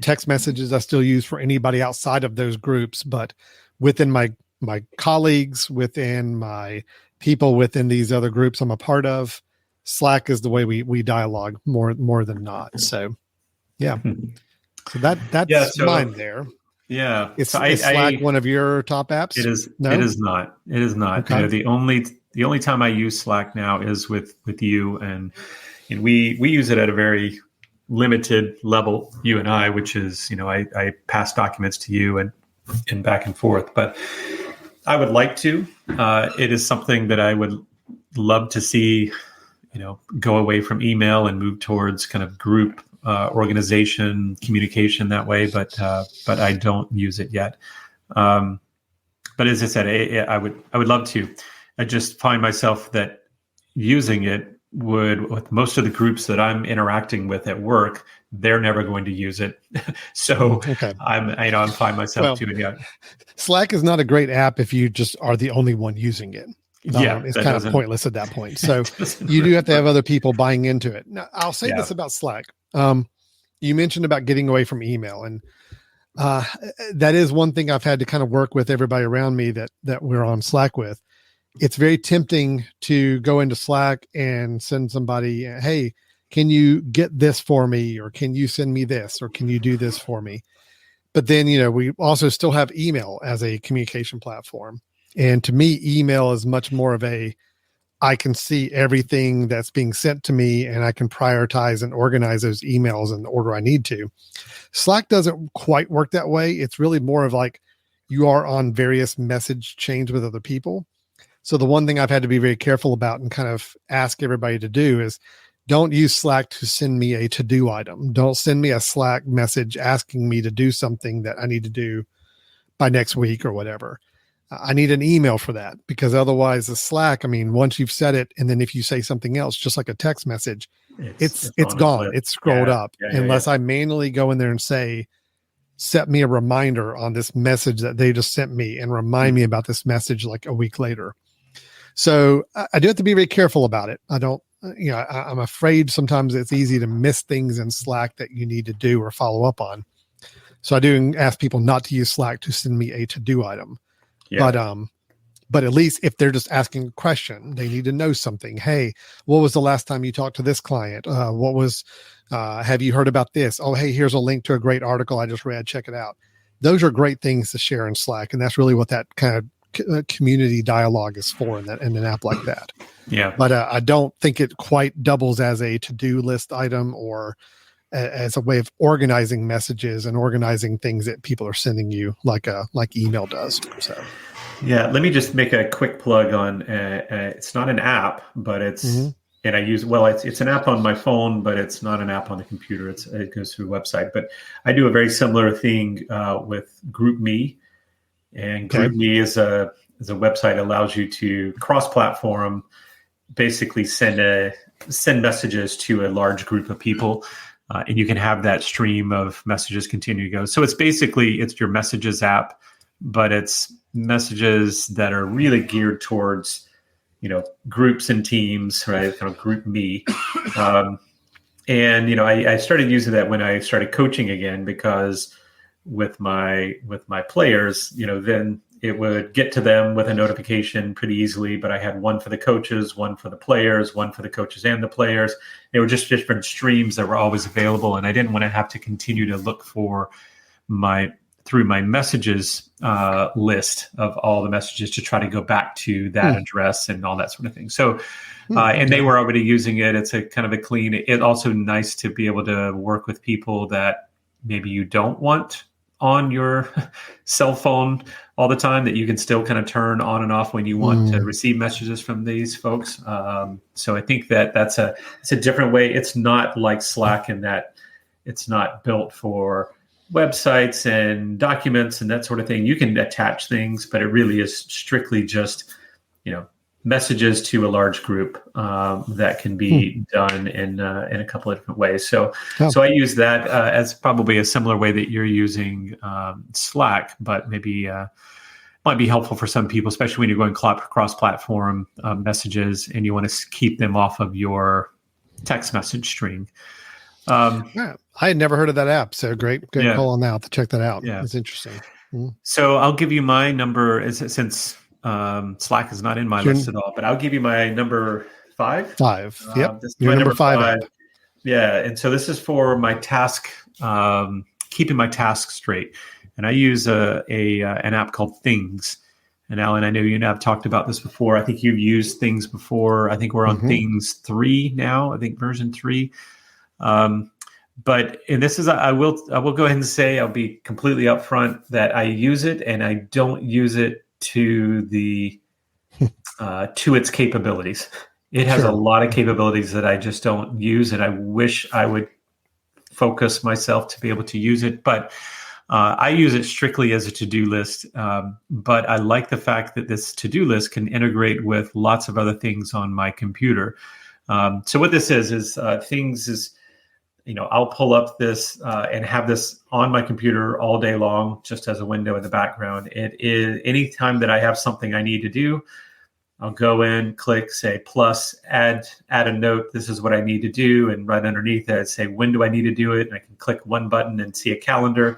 B: text messages I still use for anybody outside of those groups, but within my colleagues, within my people within these other groups I'm a part of, Slack is the way we dialogue more than not. So yeah. So that's mine there.
C: Yeah.
B: Is Slack one of your top apps?
C: It is.
B: No?
C: It is not. It is not. Okay. The only time I use Slack now is with you, and we use it at a very limited level, you and I, which is, I pass documents to you and back and forth, but I would like to. It is something that I would love to see, go away from email and move towards kind of group organization, communication that way. But I don't use it yet. But as I said, I would love to. I just find myself that using it with most of the groups that I'm interacting with at work, they're never going to use it. So okay. I'm fine myself too. Yeah.
B: Slack is not a great app if you just are the only one using it. It's kind of pointless at that point. So you do have to have other people buying into it. Now, I'll say this about Slack. You mentioned about getting away from email, and that is one thing I've had to kind of work with everybody around me that we're on Slack with. It's very tempting to go into Slack and send somebody, hey, can you get this for me? Or can you send me this? Or can you do this for me? But then, we also still have email as a communication platform. And to me, email is much more of a I can see everything that's being sent to me, and I can prioritize and organize those emails in the order I need to. Slack doesn't quite work that way. It's really more of like you are on various message chains with other people. So the one thing I've had to be very careful about and kind of ask everybody to do is don't use Slack to send me a to-do item. Don't send me a Slack message asking me to do something that I need to do by next week or whatever. I need an email for that, because otherwise the Slack, I mean, once you've said it, and then if you say something else, just like a text message, it's gone. It's scrolled up unless I manually go in there and say, set me a reminder on this message that they just sent me and remind me about this message like a week later. So I do have to be very careful about it. I don't, I'm afraid sometimes it's easy to miss things in Slack that you need to do or follow up on. So I do ask people not to use Slack to send me a to-do item. Yeah. But at least if they're just asking a question, they need to know something. Hey, what was the last time you talked to this client? Have you heard about this? Oh, hey, here's a link to a great article I just read. Check it out. Those are great things to share in Slack. And that's really what that kind of community dialogue is for in an app like that.
C: Yeah.
B: But I don't think it quite doubles as a to-do list item or as a way of organizing messages and organizing things that people are sending you like email does. So.
C: Yeah, let me just make a quick plug on. It's not an app, but it's and I use it's an app on my phone, but it's not an app on the computer. It goes through a website. But I do a very similar thing with GroupMe, and GroupMe is a website that allows you to cross-platform, basically send messages to a large group of people, and you can have that stream of messages continue to go. So it's your messages app, but it's messages that are really geared towards, groups and teams, right? Kind of GroupMe. And, I started using that when I started coaching again, because with my players, then it would get to them with a notification pretty easily, but I had one for the coaches, one for the players, one for the coaches and the players. They were just different streams that were always available. And I didn't want to have to continue to look for through my messages list of all the messages to try to go back to that address and all that sort of thing. So, and they were already using it. It's a kind of a clean. It's also nice to be able to work with people that maybe you don't want on your cell phone all the time, that you can still kind of turn on and off when you want to receive messages from these folks. So I think it's a different way. It's not like Slack in that it's not built for websites and documents and that sort of thing. You can attach things, but it really is strictly just, messages to a large group that can be done in a couple of different ways. So I use that as probably a similar way that you're using Slack, but maybe might be helpful for some people, especially when you're going cross-platform messages and you want to keep them off of your text message stream.
B: I had never heard of that app, so great call on that. I'll have to check that out. Yeah, it's interesting.
C: So I'll give you my number, since Slack is not in my list at all, but I'll give you my number 5.
B: Yep, your number 5 app.
C: Yeah, and so this is for my task, keeping my tasks straight, and I use an app called Things. And Alan, I know you and I have talked about this before. I think you've used Things before. I think we're on Things 3 now. I think version 3. But this is, I will go ahead and say, I'll be completely upfront that I use it, and I don't use it to its capabilities. It has a lot of capabilities that I just don't use, and I wish I would focus myself to be able to use it. But I use it strictly as a to-do list. But I like the fact that this to-do list can integrate with lots of other things on my computer. So what this is Things is, I'll pull up this and have this on my computer all day long, just as a window in the background. It is anytime that I have something I need to do, I'll go in, click, say plus, add a note. This is what I need to do. And right underneath it, say, when do I need to do it? And I can click one button and see a calendar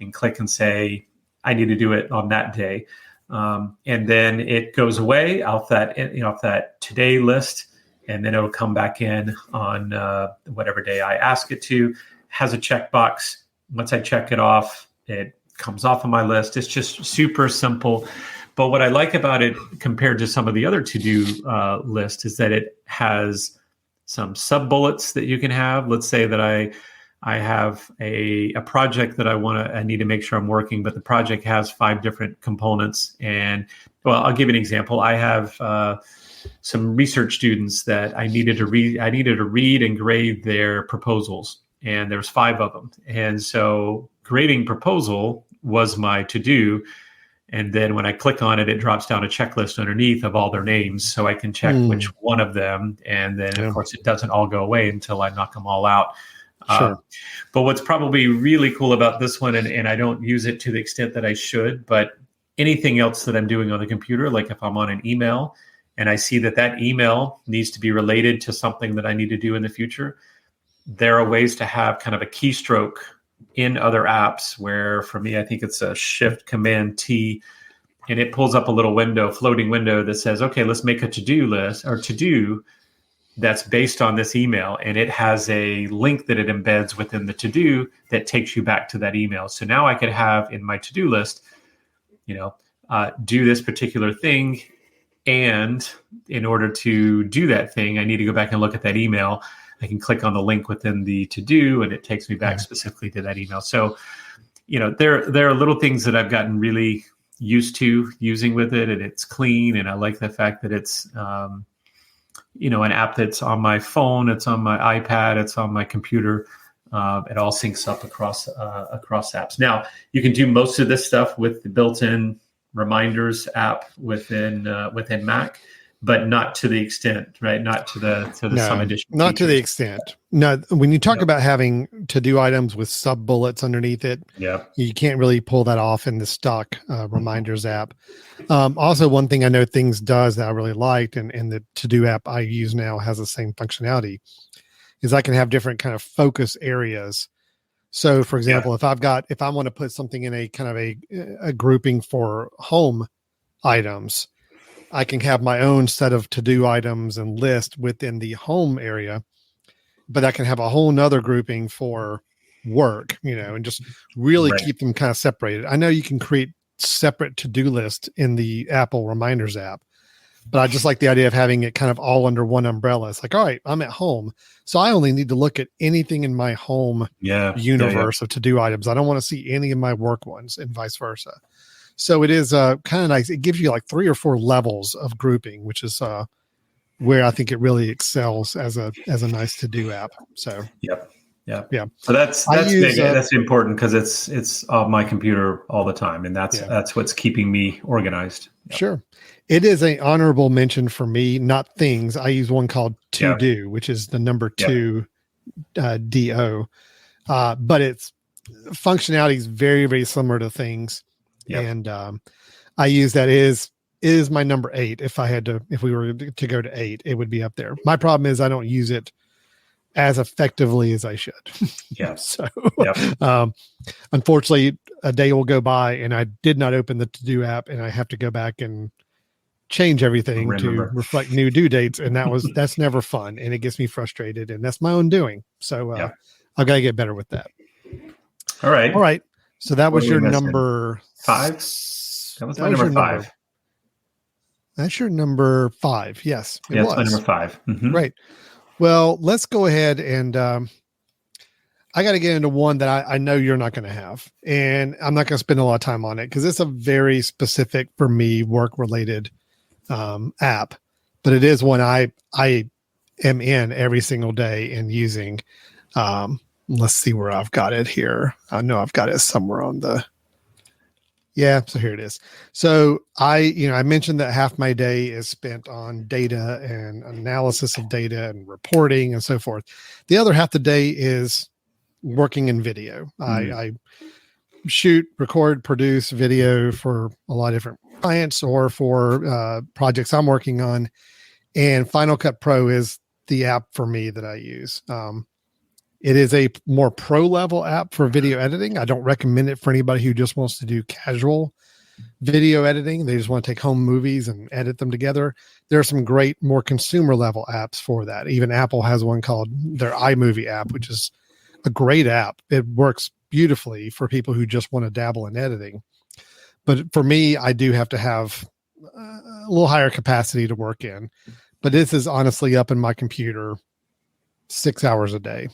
C: and click and say, I need to do it on that day. And then it goes away off that today list. And then it'll come back in on whatever day I ask it to. Has a checkbox. Once I check it off, it comes off of my list. It's just super simple. But what I like about it compared to some of the other to-do lists is that it has some sub-bullets that you can have. Let's say that I have a project that I need to make sure I'm working, but the project has 5 different components. And well, I'll give you an example. I have some research students that I needed to read and grade their proposals, and there's 5 of them. And so grading proposal was my to-do. And then when I click on it, it drops down a checklist underneath of all their names, so I can check which one of them. And then, of course, it doesn't all go away until I knock them all out.
B: Sure.
C: But what's probably really cool about this one, and I don't use it to the extent that I should, but anything else that I'm doing on the computer, like if I'm on an email and I see that email needs to be related to something that I need to do in the future, there are ways to have kind of a keystroke in other apps where, for me, I think it's a Shift Command T, and it pulls up a little floating window that says, okay, let's make a to-do list or to-do that's based on this email. And it has a link that it embeds within the to-do that takes you back to that email. So now I could have in my to-do list, do this particular thing. And in order to do that thing, I need to go back and look at that email. I can click on the link within the to-do and it takes me back specifically to that email. So, there are little things that I've gotten really used to using with it, and it's clean. And I like the fact that it's, an app that's on my phone, it's on my iPad, it's on my computer. It all syncs up across apps. Now, you can do most of this stuff with the built-in reminders app within Mac, but not to the extent, right? Not to the some additional.
B: Not features. To the extent. No, when you talk about having to-do items with sub-bullets underneath it, you can't really pull that off in the stock reminders app. Also, one thing I know Things does that I really liked, and the to-do app I use now has the same functionality, is I can have different kind of focus areas. So, for example, if I want to put something in a kind of a grouping for home items, I can have my own set of to-do items and list within the home area, but I can have a whole nother grouping for work, and just really keep them kind of separated. I know you can create separate to-do lists in the Apple Reminders app, but I just like the idea of having it kind of all under one umbrella. It's like, all right, I'm at home, so I only need to look at anything in my home universe of to-do items. I don't want to see any of my work ones, and vice versa. So it is kind of nice. It gives you like 3 or 4 levels of grouping, which is where I think it really excels as a nice to-do app. So yeah.
C: So that's big. That's important because it's on my computer all the time, and that's what's keeping me organized.
B: Sure, it is an honorable mention for me. Not Things. I use one called To Do, which is the number 2 DO, but its functionality is very, very similar to Things. And I use that is my number 8. If we were to go to 8, it would be up there. My problem is I don't use it as effectively as I should. Unfortunately, a day will go by and I did not open the to-do app, and I have to go back and change everything to reflect new due dates. And that's never fun, and it gets me frustrated, and that's my own doing. So I've got to get better with that.
C: All right.
B: So that was your number
C: 5. That was my number 5.
B: That's your number 5. Yes.
C: That's my number 5. Mm-hmm.
B: Right. Well, let's go ahead and I got to get into one that I know you're not going to have, and I'm not going to spend a lot of time on it because it's a very specific for me work-related app, but it is one I am in every single day and using. Let's see where I've got it here. I know I've got it somewhere on the. Yeah, so here it is. So I mentioned that half my day is spent on data and analysis of data and reporting and so forth. The other half the day is working in video. I shoot, record, produce video for a lot of different clients or for projects I'm working on. And Final Cut Pro is the app for me that I use. It is a more pro level app for video editing. I don't recommend it for anybody who just wants to do casual video editing. They just want to take home movies and edit them together. There are some great, more consumer level apps for that. Even Apple has one called their iMovie app, which is a great app. It works beautifully for people who just want to dabble in editing. But for me, I do have to have a little higher capacity to work in. But this is honestly up in my computer 6 hours a day,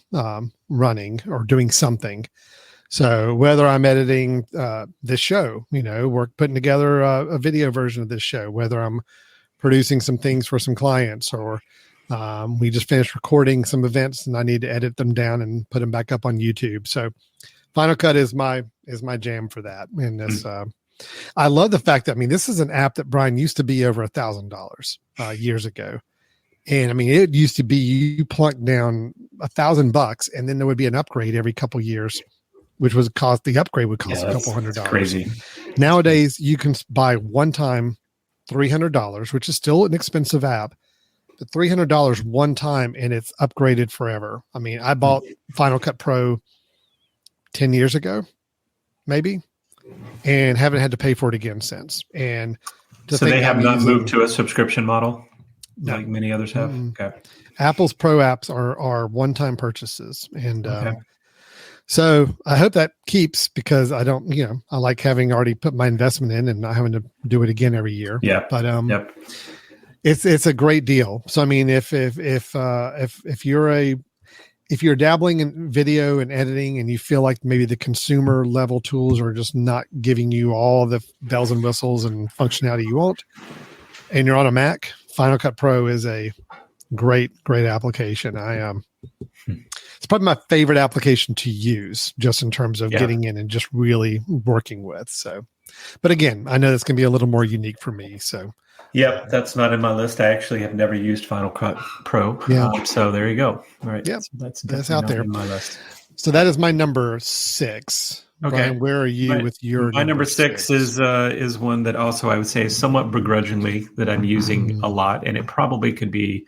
B: running or doing something. So whether I'm editing this show, putting together a video version of this show, whether I'm producing some things for some clients, or we just finished recording some events and I need to edit them down and put them back up on YouTube. So Final Cut is my jam for that. And this, I love the fact that, this is an app that, Brian, used to be over $1,000 years ago. And it used to be you plunk down $1,000 and then there would be an upgrade every couple years, which was the upgrade would cost a couple $100.
C: Crazy.
B: Nowadays you can buy one time $300, which is still an expensive app, but $300 one time and it's upgraded forever. I bought Final Cut Pro 10 years ago, maybe, and haven't had to pay for it again since. And
C: so they have not moved to a subscription model like many others have. Okay.
B: Apple's Pro apps are one-time purchases. And so I hope that keeps, because I don't, I like having already put my investment in and not having to do it again every year.
C: Yeah.
B: But it's a great deal. So if you're dabbling in video and editing and you feel like maybe the consumer level tools are just not giving you all the bells and whistles and functionality you want, and you're on a Mac, Final Cut Pro is a great application. It's probably my favorite application to use, just in terms of getting in and just really working with. So, but again, I know that's going to be a little more unique for me. So,
C: yep, that's not in my list. I actually have never used Final Cut Pro.
B: Yeah.
C: So there you go. All right.
B: Yep.
C: So
B: that's out there
C: in my list.
B: So that is my number 6.
C: Okay.
B: Brian, where are you with your?
C: My number 6 is one that also I would say is somewhat begrudgingly that I'm using a lot, and it probably could be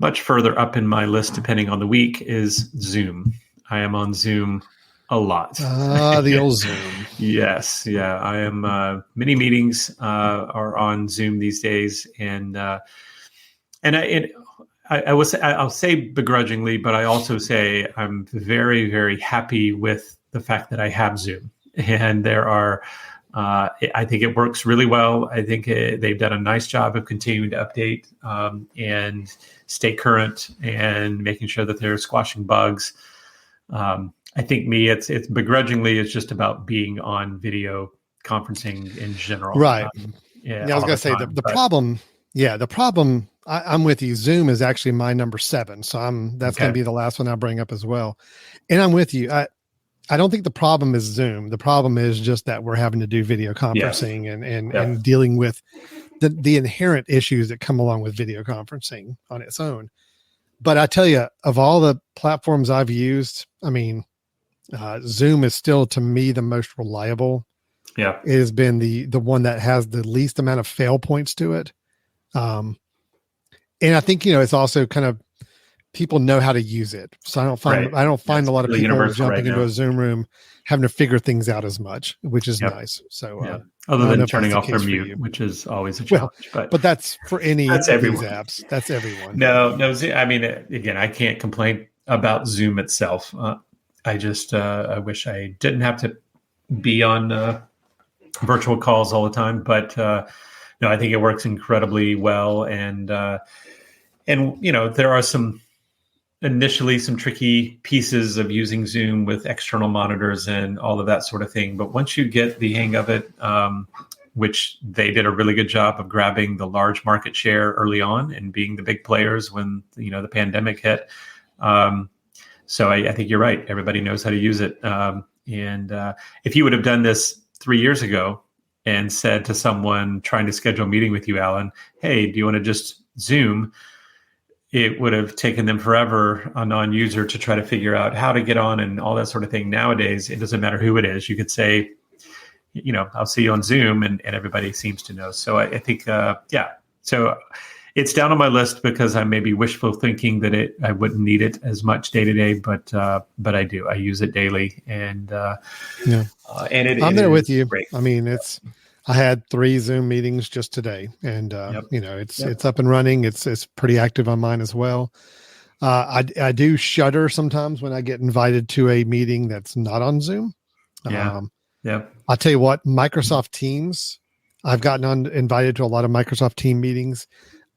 C: much further up in my list depending on the week, is Zoom. I am on Zoom a lot.
B: The old Zoom.
C: Yes. Yeah. I am, many meetings are on Zoom these days. And I'll say begrudgingly, but I also say I'm very, very happy with the fact that I have Zoom. And there are, I think it works really well. I think they've done a nice job of continuing to update and stay current and making sure that they're squashing bugs. I think it's begrudgingly, it's just about being on video conferencing in general.
B: Right. I was going to say the problem, I'm with you. Zoom is actually my number 7. So that's going to be the last one I'll bring up as well. And I'm with you. I don't think the problem is Zoom. The problem is just that we're having to do video conferencing and dealing with the inherent issues that come along with video conferencing on its own. But I tell you, of all the platforms I've used, Zoom is still, to me, the most reliable.
C: Yeah.
B: It has been the one that has the least amount of fail points to it. And I think, it's also kind of, people know how to use it. So I don't find a lot of people jumping into a Zoom room having to figure things out as much, which is nice. So
C: other than turning off their mute, which is always a challenge.
B: But that's for any of these apps. That's everyone.
C: No. Again, I can't complain about Zoom itself. I just I wish I didn't have to be on virtual calls all the time. But no, I think it works incredibly well. And there are initially some tricky pieces of using Zoom with external monitors and all of that sort of thing. But once you get the hang of it, which they did a really good job of grabbing the large market share early on and being the big players when, the pandemic hit. So I think you're right. Everybody knows how to use it. And if you would have done this 3 years ago and said to someone trying to schedule a meeting with you, Alan, hey, do you want to just Zoom? It would have taken them forever, a non-user, to try to figure out how to get on and all that sort of thing. Nowadays, it doesn't matter who it is. You could say, I'll see you on Zoom, and everybody seems to know. So I think, So it's down on my list because I may be wishful thinking that I wouldn't need it as much day to day, but I do. I use it daily, and
B: I'm there with you. Great. I had 3 Zoom meetings just today, and it's up and running. It's pretty active on mine as well. I do shudder sometimes when I get invited to a meeting that's not on Zoom.
C: Yeah. Yeah.
B: I'll tell you what, Microsoft Teams, I've gotten invited to a lot of Microsoft team meetings.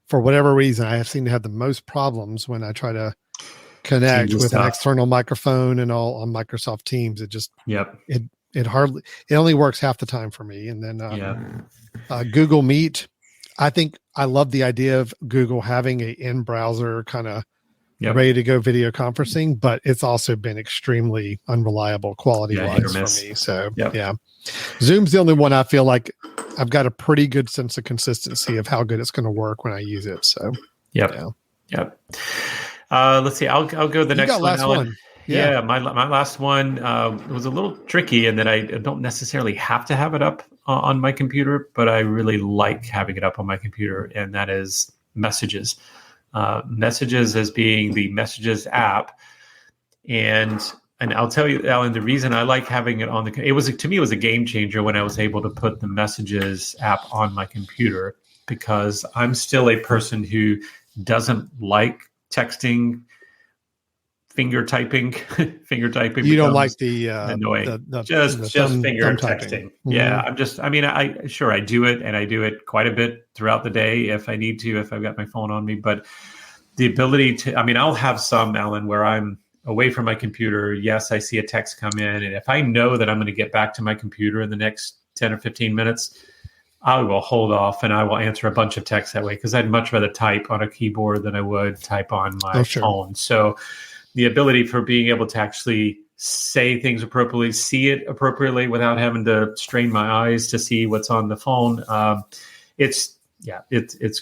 B: For whatever reason, I have seemed to have the most problems when I try to connect with an external microphone and all on Microsoft Teams. It just, it only works half the time for me. And then Google Meet, I think I love the idea of Google having a in-browser kind of ready to go video conferencing, but it's also been extremely unreliable quality wise for me. So yeah, Zoom's the only one I feel like I've got a pretty good sense of consistency of how good it's going to work when I use it. So
C: let's see. I'll go the next one.
B: Last
C: Alan.
B: one.
C: Yeah, my last one was a little tricky in that I don't necessarily have to have it up on my computer, but I really like having it up on my computer, and that is Messages. Messages as being the Messages app, and I'll tell you, Alan, the reason I like having it on it was a game changer when I was able to put the Messages app on my computer, because I'm still a person who doesn't like texting. Finger typing.
B: You don't like the
C: annoying. Just finger texting. Mm-hmm. Yeah, I do it, and I do it quite a bit throughout the day if I need to, if I've got my phone on me. But the ability to, I'll have some, Alan, where I'm away from my computer. Yes, I see a text come in, and if I know that I'm going to get back to my computer in the next 10 or 15 minutes, I will hold off and I will answer a bunch of texts that way, because I'd much rather type on a keyboard than I would type on my phone. So the ability for being able to actually say things appropriately, see it appropriately without having to strain my eyes to see what's on the phone. It's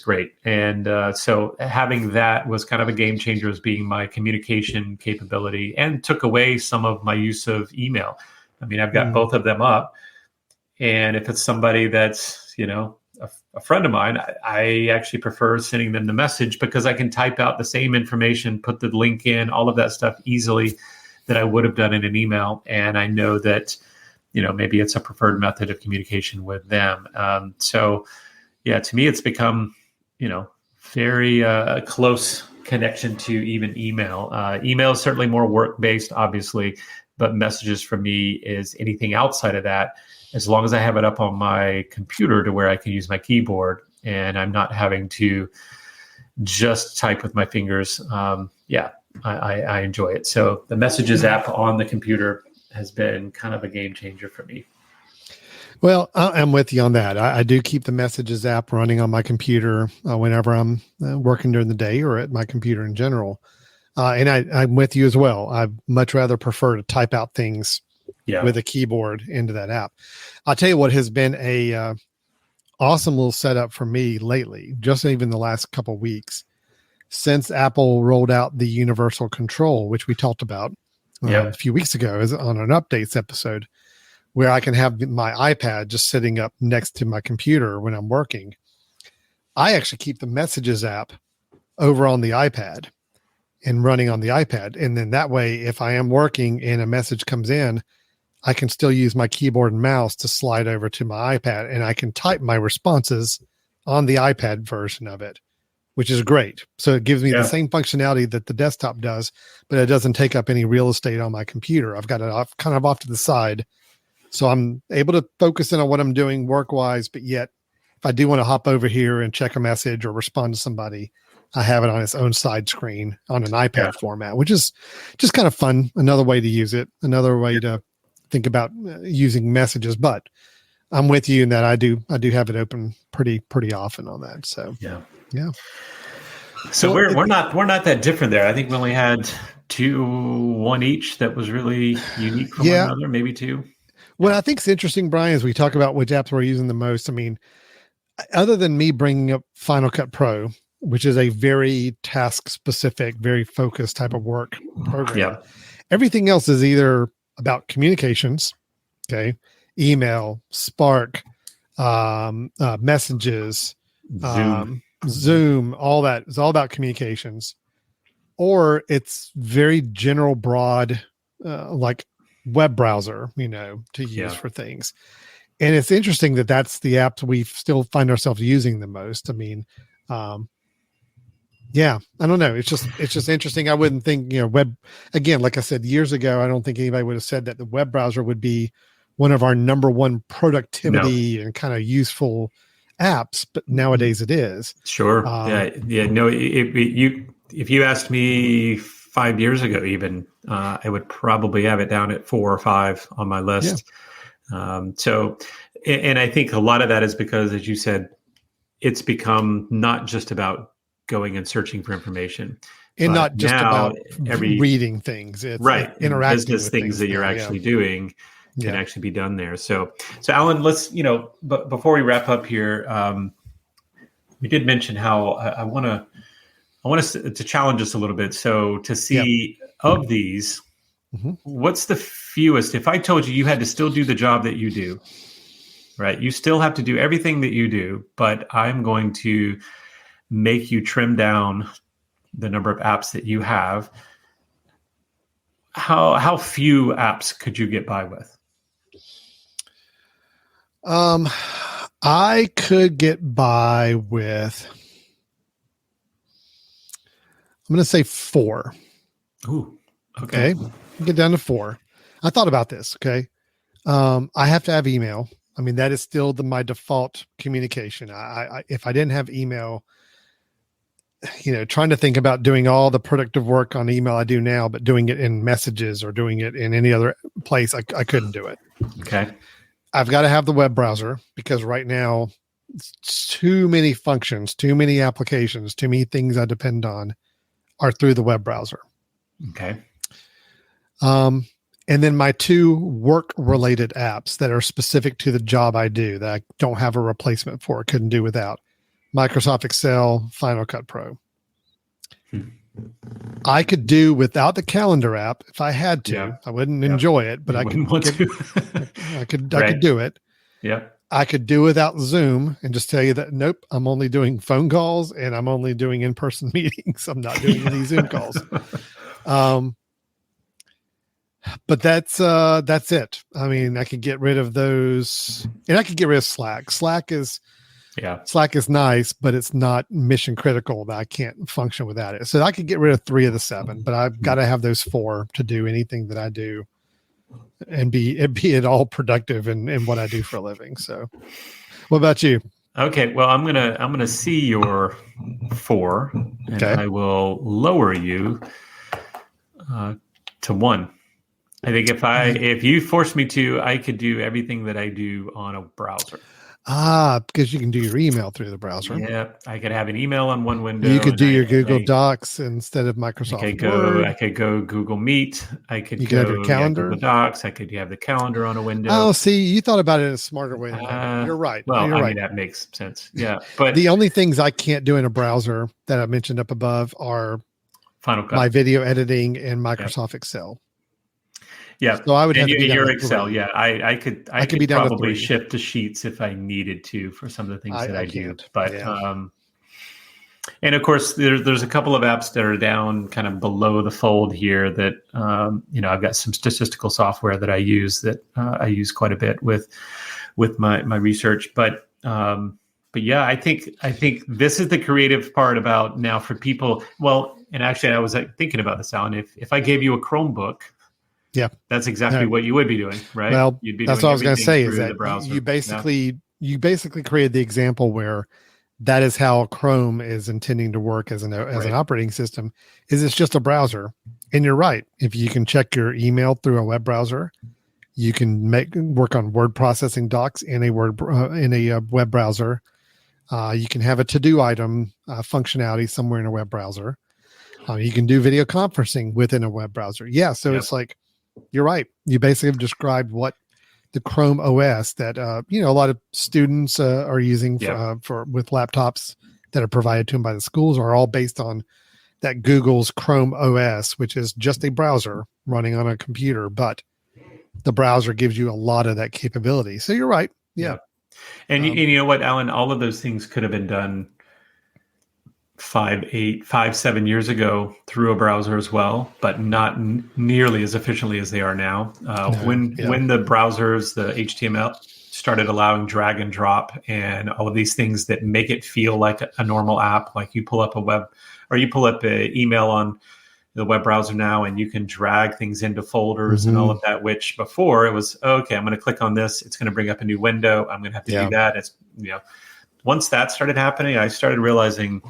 C: great. And so having that was kind of a game changer as being my communication capability, and took away some of my use of email. I've got both of them up. And if it's somebody that's, a friend of mine, I actually prefer sending them the message, because I can type out the same information, put the link in, all of that stuff easily that I would have done in an email. And I know that, maybe it's a preferred method of communication with them. To me, it's become, very close connection to even email. Email is certainly more work-based, obviously, but Messages for me is anything outside of that, as long as I have it up on my computer to where I can use my keyboard and I'm not having to just type with my fingers. I enjoy it. So the Messages app on the computer has been kind of a game changer for me.
B: Well, I'm with you on that. I do keep the Messages app running on my computer whenever I'm working during the day, or at my computer in general. And I'm with you as well. I much rather prefer to type out things with a keyboard into that app. I'll tell you what has been a awesome little setup for me lately, just even the last couple of weeks, since Apple rolled out the universal control, which we talked about a few weeks ago on an updates episode, where I can have my iPad just sitting up next to my computer when I'm working. I actually keep the Messages app over on the iPad and running on the iPad. And then that way, if I am working and a message comes in, I can still use my keyboard and mouse to slide over to my iPad, and I can type my responses on the iPad version of it, which is great. So it gives me the same functionality that the desktop does, but it doesn't take up any real estate on my computer. I've got it kind of off to the side. So I'm able to focus in on what I'm doing work-wise, but yet if I do want to hop over here and check a message or respond to somebody, I have it on its own side screen on an iPad format, which is just kind of fun. Another way to use it, another way to think about using Messages. But I'm with you in that I do have it open pretty often on that. So yeah.
C: So we're not that different there. I think we only had one each that was really unique from one another, maybe two.
B: What I think is interesting, Brian, is we talk about which apps we're using the most. Other than me bringing up Final Cut Pro, which is a very task specific, very focused type of work program. Everything else is either about communications, email, Spark, Messages, Zoom, all that. It's all about communications, or it's very general, broad, like web browser, to use for things. And it's interesting that that's the apps we still find ourselves using the most. I don't know. It's just interesting. I wouldn't think, web, again, like I said, years ago, I don't think anybody would have said that the web browser would be one of our number one productivity and kind of useful apps, but nowadays it is.
C: Sure. No, if you asked me 5 years ago, even, I would probably have it down at 4 or 5 on my list. So, and I think a lot of that is because, as you said, it's become not just about going and searching for information,
B: and not just about reading things. It's interacting
C: business
B: with
C: things that you're actually doing can actually be done there. So Alan, let's, but before we wrap up here, we did mention how I want us to challenge us a little bit. So to see of these, what's the fewest? If I told you had to still do the job that you do, right? You still have to do everything that you do, but I'm going to make you trim down the number of apps that you have. How few apps could you get by with?
B: I could get by with, I'm going to say 4.
C: Ooh, okay.
B: Get down to 4. I thought about this. Okay. I have to have email. I mean, that is still my default communication. I if I didn't have email, trying to think about doing all the productive work on email I do now, but doing it in messages or doing it in any other place, I couldn't do it.
C: Okay.
B: I've got to have the web browser because right now it's too many functions, too many applications, too many things I depend on are through the web browser.
C: Okay.
B: And then my 2 work-related apps that are specific to the job I do that I don't have a replacement for, couldn't do without. Microsoft Excel, Final Cut Pro. I could do without the calendar app if I had to. Yeah. I wouldn't enjoy it, but I could do it.
C: Yeah.
B: I could do without Zoom and just tell you that, nope, I'm only doing phone calls and I'm only doing in-person meetings. I'm not doing any Zoom calls. But that's it. I mean, I could get rid of those, and I could get rid of Slack. Slack is nice, but it's not mission critical that I can't function without it. So I could get rid of 3 of the 7, but I've got to have those 4 to do anything that I do and be at all productive in what I do for a living. So what about you?
C: Okay. Well, I'm gonna see your 4 and I will lower you to 1. I think if you force me to, I could do everything that I do on a browser.
B: Because you can do your email through the browser.
C: Yeah, I could have an email on one window.
B: You could do your Google Docs instead of Microsoft Word.
C: I could go Google Meet. You could
B: have your calendar.
C: Google Docs. I could have the calendar on a window.
B: Oh, see, you thought about it in a smarter way. You're right.
C: Well,
B: You're right.
C: mean, that makes sense. Yeah, but
B: the only things I can't do in a browser that I mentioned up above are
C: Final Cut,
B: my video editing, and Microsoft Excel.
C: Yeah.
B: So I would have to be
C: your
B: down
C: Excel.
B: 3.
C: Yeah. I could
B: be down
C: probably shift to Sheets if I needed to for some of the things that I do. But and of course there's a couple of apps that are down kind of below the fold here that I've got some statistical software that I use that I use quite a bit with my research. But yeah, I think this is the creative part about now for people. Well, and actually I was thinking about this, Alan. If I gave you a Chromebook, yeah, that's exactly what you would be doing, right?
B: Well,
C: you'd be
B: that's
C: doing
B: what I was going to say is that
C: browser.
B: you basically created the example where that is how Chrome is intending to work as an operating system. Is it's just a browser, and you're right. If you can check your email through a web browser, you can work on word processing docs in a web browser. You can have a to-do item functionality somewhere in a web browser. You can do video conferencing within a web browser. Yeah, so it's like. You're right. You basically have described what the Chrome OS that a lot of students are using for with laptops that are provided to them by the schools are all based on that Google's Chrome OS, which is just a browser running on a computer, but the browser gives you a lot of that capability. So you're right. Yeah.
C: And you know what, Alan, all of those things could have been done 7 years ago through a browser as well, but not nearly as efficiently as they are now. When the browsers, the HTML started allowing drag and drop and all of these things that make it feel like a normal app, like you pull up a web or you pull up an email on the web browser now, and you can drag things into folders and all of that, which before it was, okay, I'm going to click on this. It's going to bring up a new window. I'm going to have to do that. It's, once that started happening, I started realizing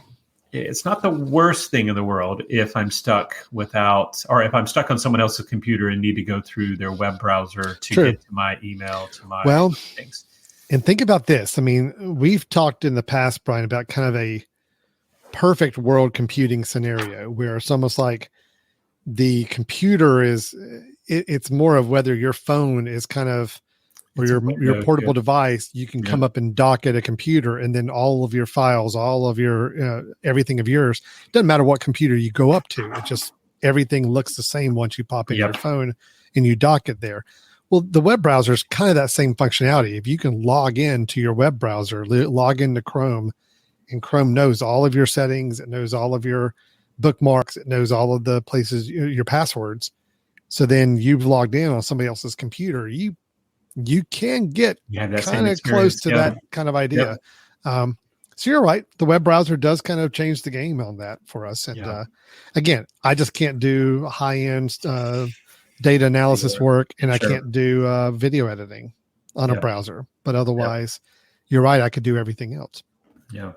C: it's not the worst thing in the world if I'm stuck or if I'm stuck on someone else's computer and need to go through their web browser to get to my email, to my things.
B: And think about this. I mean, we've talked in the past, Brian, about kind of a perfect world computing scenario where it's almost like the computer is, it's more of whether your phone is kind of, or your portable device, you can come up and dock at a computer, and then all of your files, all of your everything of yours, doesn't matter what computer you go up to, it just, everything looks the same once you pop in your phone and you dock it there. Well, the web browser is kind of that same functionality. If you can log in to your web browser, log into Chrome, and Chrome knows all of your settings, it knows all of your bookmarks, it knows all of the places, your passwords. So then you've logged in on somebody else's computer. You can get kind of close to that kind of idea. So you're right. The web browser does kind of change the game on that for us. And again, I just can't do high-end data analysis work, and I can't do video editing on a browser. But otherwise, you're right. I could do everything else. Yeah.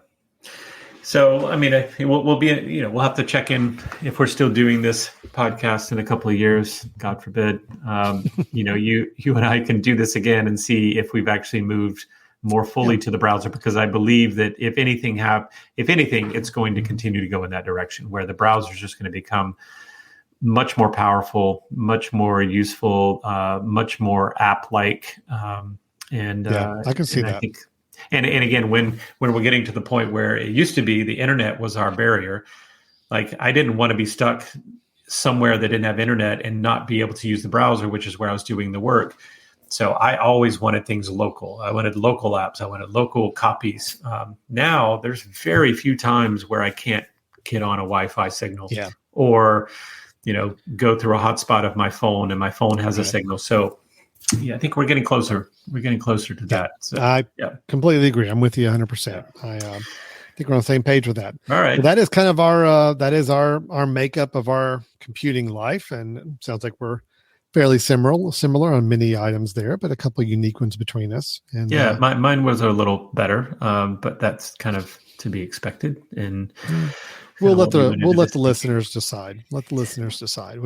C: So, I mean, we'll be, we'll have to check in if we're still doing this podcast in a couple of years, God forbid. You and I can do this again and see if we've actually moved more fully to the browser, because I believe that if anything, it's going to continue to go in that direction where the browser is just going to become much more powerful, much more useful, much more app-like. I
B: can see that.
C: And again, when we're getting to the point where it used to be the internet was our barrier, like I didn't want to be stuck somewhere that didn't have internet and not be able to use the browser, which is where I was doing the work. So I always wanted things local. I wanted local apps. I wanted local copies. Now there's very few times where I can't get on a Wi-Fi signal or, go through a hotspot of my phone and my phone has a signal. So I think we're getting closer. We're getting closer to that. So,
B: I completely agree. I'm with you 100%. I think we're on the same page with that.
C: All right.
B: So that is kind of our makeup of our computing life. And it sounds like we're fairly similar on many items there, but a couple of unique ones between us. And
C: mine was a little better, but that's kind of to be expected. And
B: we'll let the listeners decide. Let the listeners decide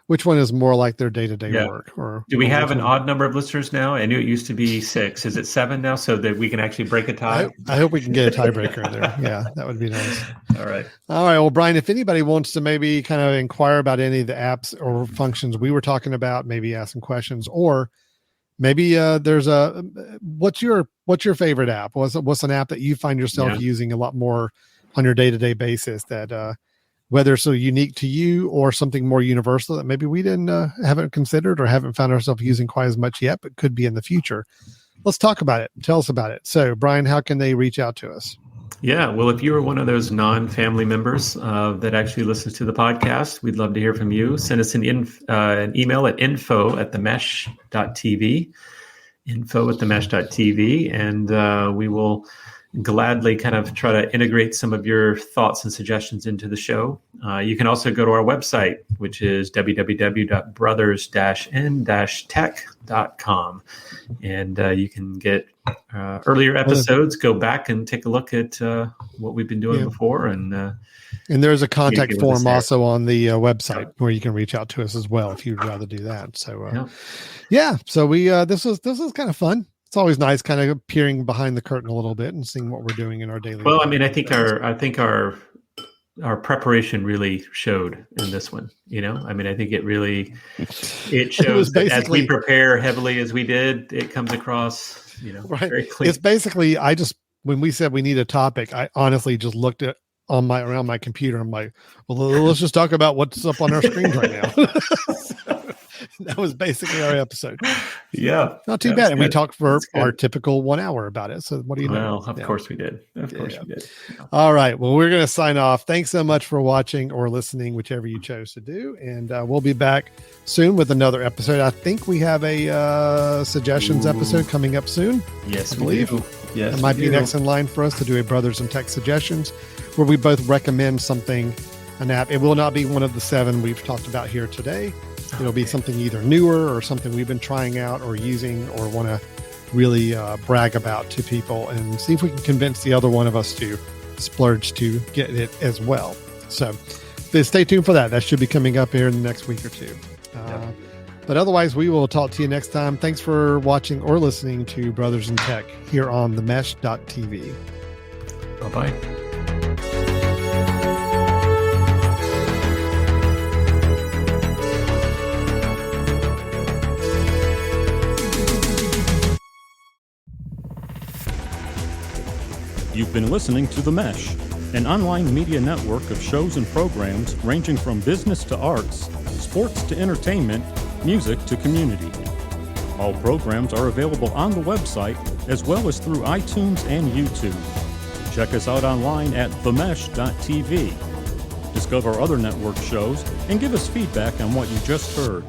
B: which one is more like their day-to-day work. Or
C: do we have an odd number of listeners now? I knew it used to be 6. Is it 7 now, so that we can actually break a tie?
B: I hope we can get a tiebreaker in there. Yeah, that would be nice.
C: All right.
B: Well, Brian, if anybody wants to maybe kind of inquire about any of the apps or functions we were talking about, maybe ask some questions, or maybe there's what's your favorite app? What's an app that you find yourself using a lot more on your day-to-day basis, that whether it's so unique to you or something more universal that maybe we haven't considered or haven't found ourselves using quite as much yet, but could be in the future. Let's talk about it. Tell us about it. So, Brian, how can they reach out to us?
C: Yeah, well, if you are one of those non-family members that actually listens to the podcast, we'd love to hear from you. Send us an email at info@themesh.tv, info@themesh.tv, and we will gladly kind of try to integrate some of your thoughts and suggestions into the show. You can also go to our website, which is www.brothers-n-tech.com. And you can get earlier episodes, go back and take a look at what we've been doing before. And
B: there's a contact form also on the website where you can reach out to us as well if you'd rather do that. So, so we this was kind of fun. It's always nice kind of peering behind the curtain a little bit and seeing what we're doing in our daily life.
C: Well, I mean, I think our preparation really showed in this one, I mean, I think it shows that as we prepare heavily as we did, it comes across, very clean.
B: It's basically, when we said we need a topic, I honestly just looked at around my computer. I'm like, well, let's just talk about what's up on our screens right now. That was basically our episode.
C: Yeah.
B: Not too bad. And we talked for our typical 1 hour about it. So what do you know?
C: Well, of course we did. Of course we did. Yeah.
B: All right. Well, we're going to sign off. Thanks so much for watching or listening, whichever you chose to do. And we'll be back soon with another episode. I think we have a suggestions episode coming up soon.
C: Yes,
B: I believe.
C: Yes,
B: it might be next in line for us to do a Brothers in Tech suggestions, where we both recommend something an app. It will not be one of the 7 we've talked about here today. It'll be something either newer or something we've been trying out or using or want to really brag about to people and see if we can convince the other one of us to splurge to get it as well. So stay tuned for that. That should be coming up here in the next week or two. But otherwise, we will talk to you next time. Thanks for watching or listening to Brothers in Tech here on themesh.tv.
C: Bye-bye.
A: You've been listening to The Mesh, an online media network of shows and programs ranging from business to arts, sports to entertainment, music to community. All programs are available on the website as well as through iTunes and YouTube. Check us out online at themesh.tv. Discover other network shows and give us feedback on what you just heard.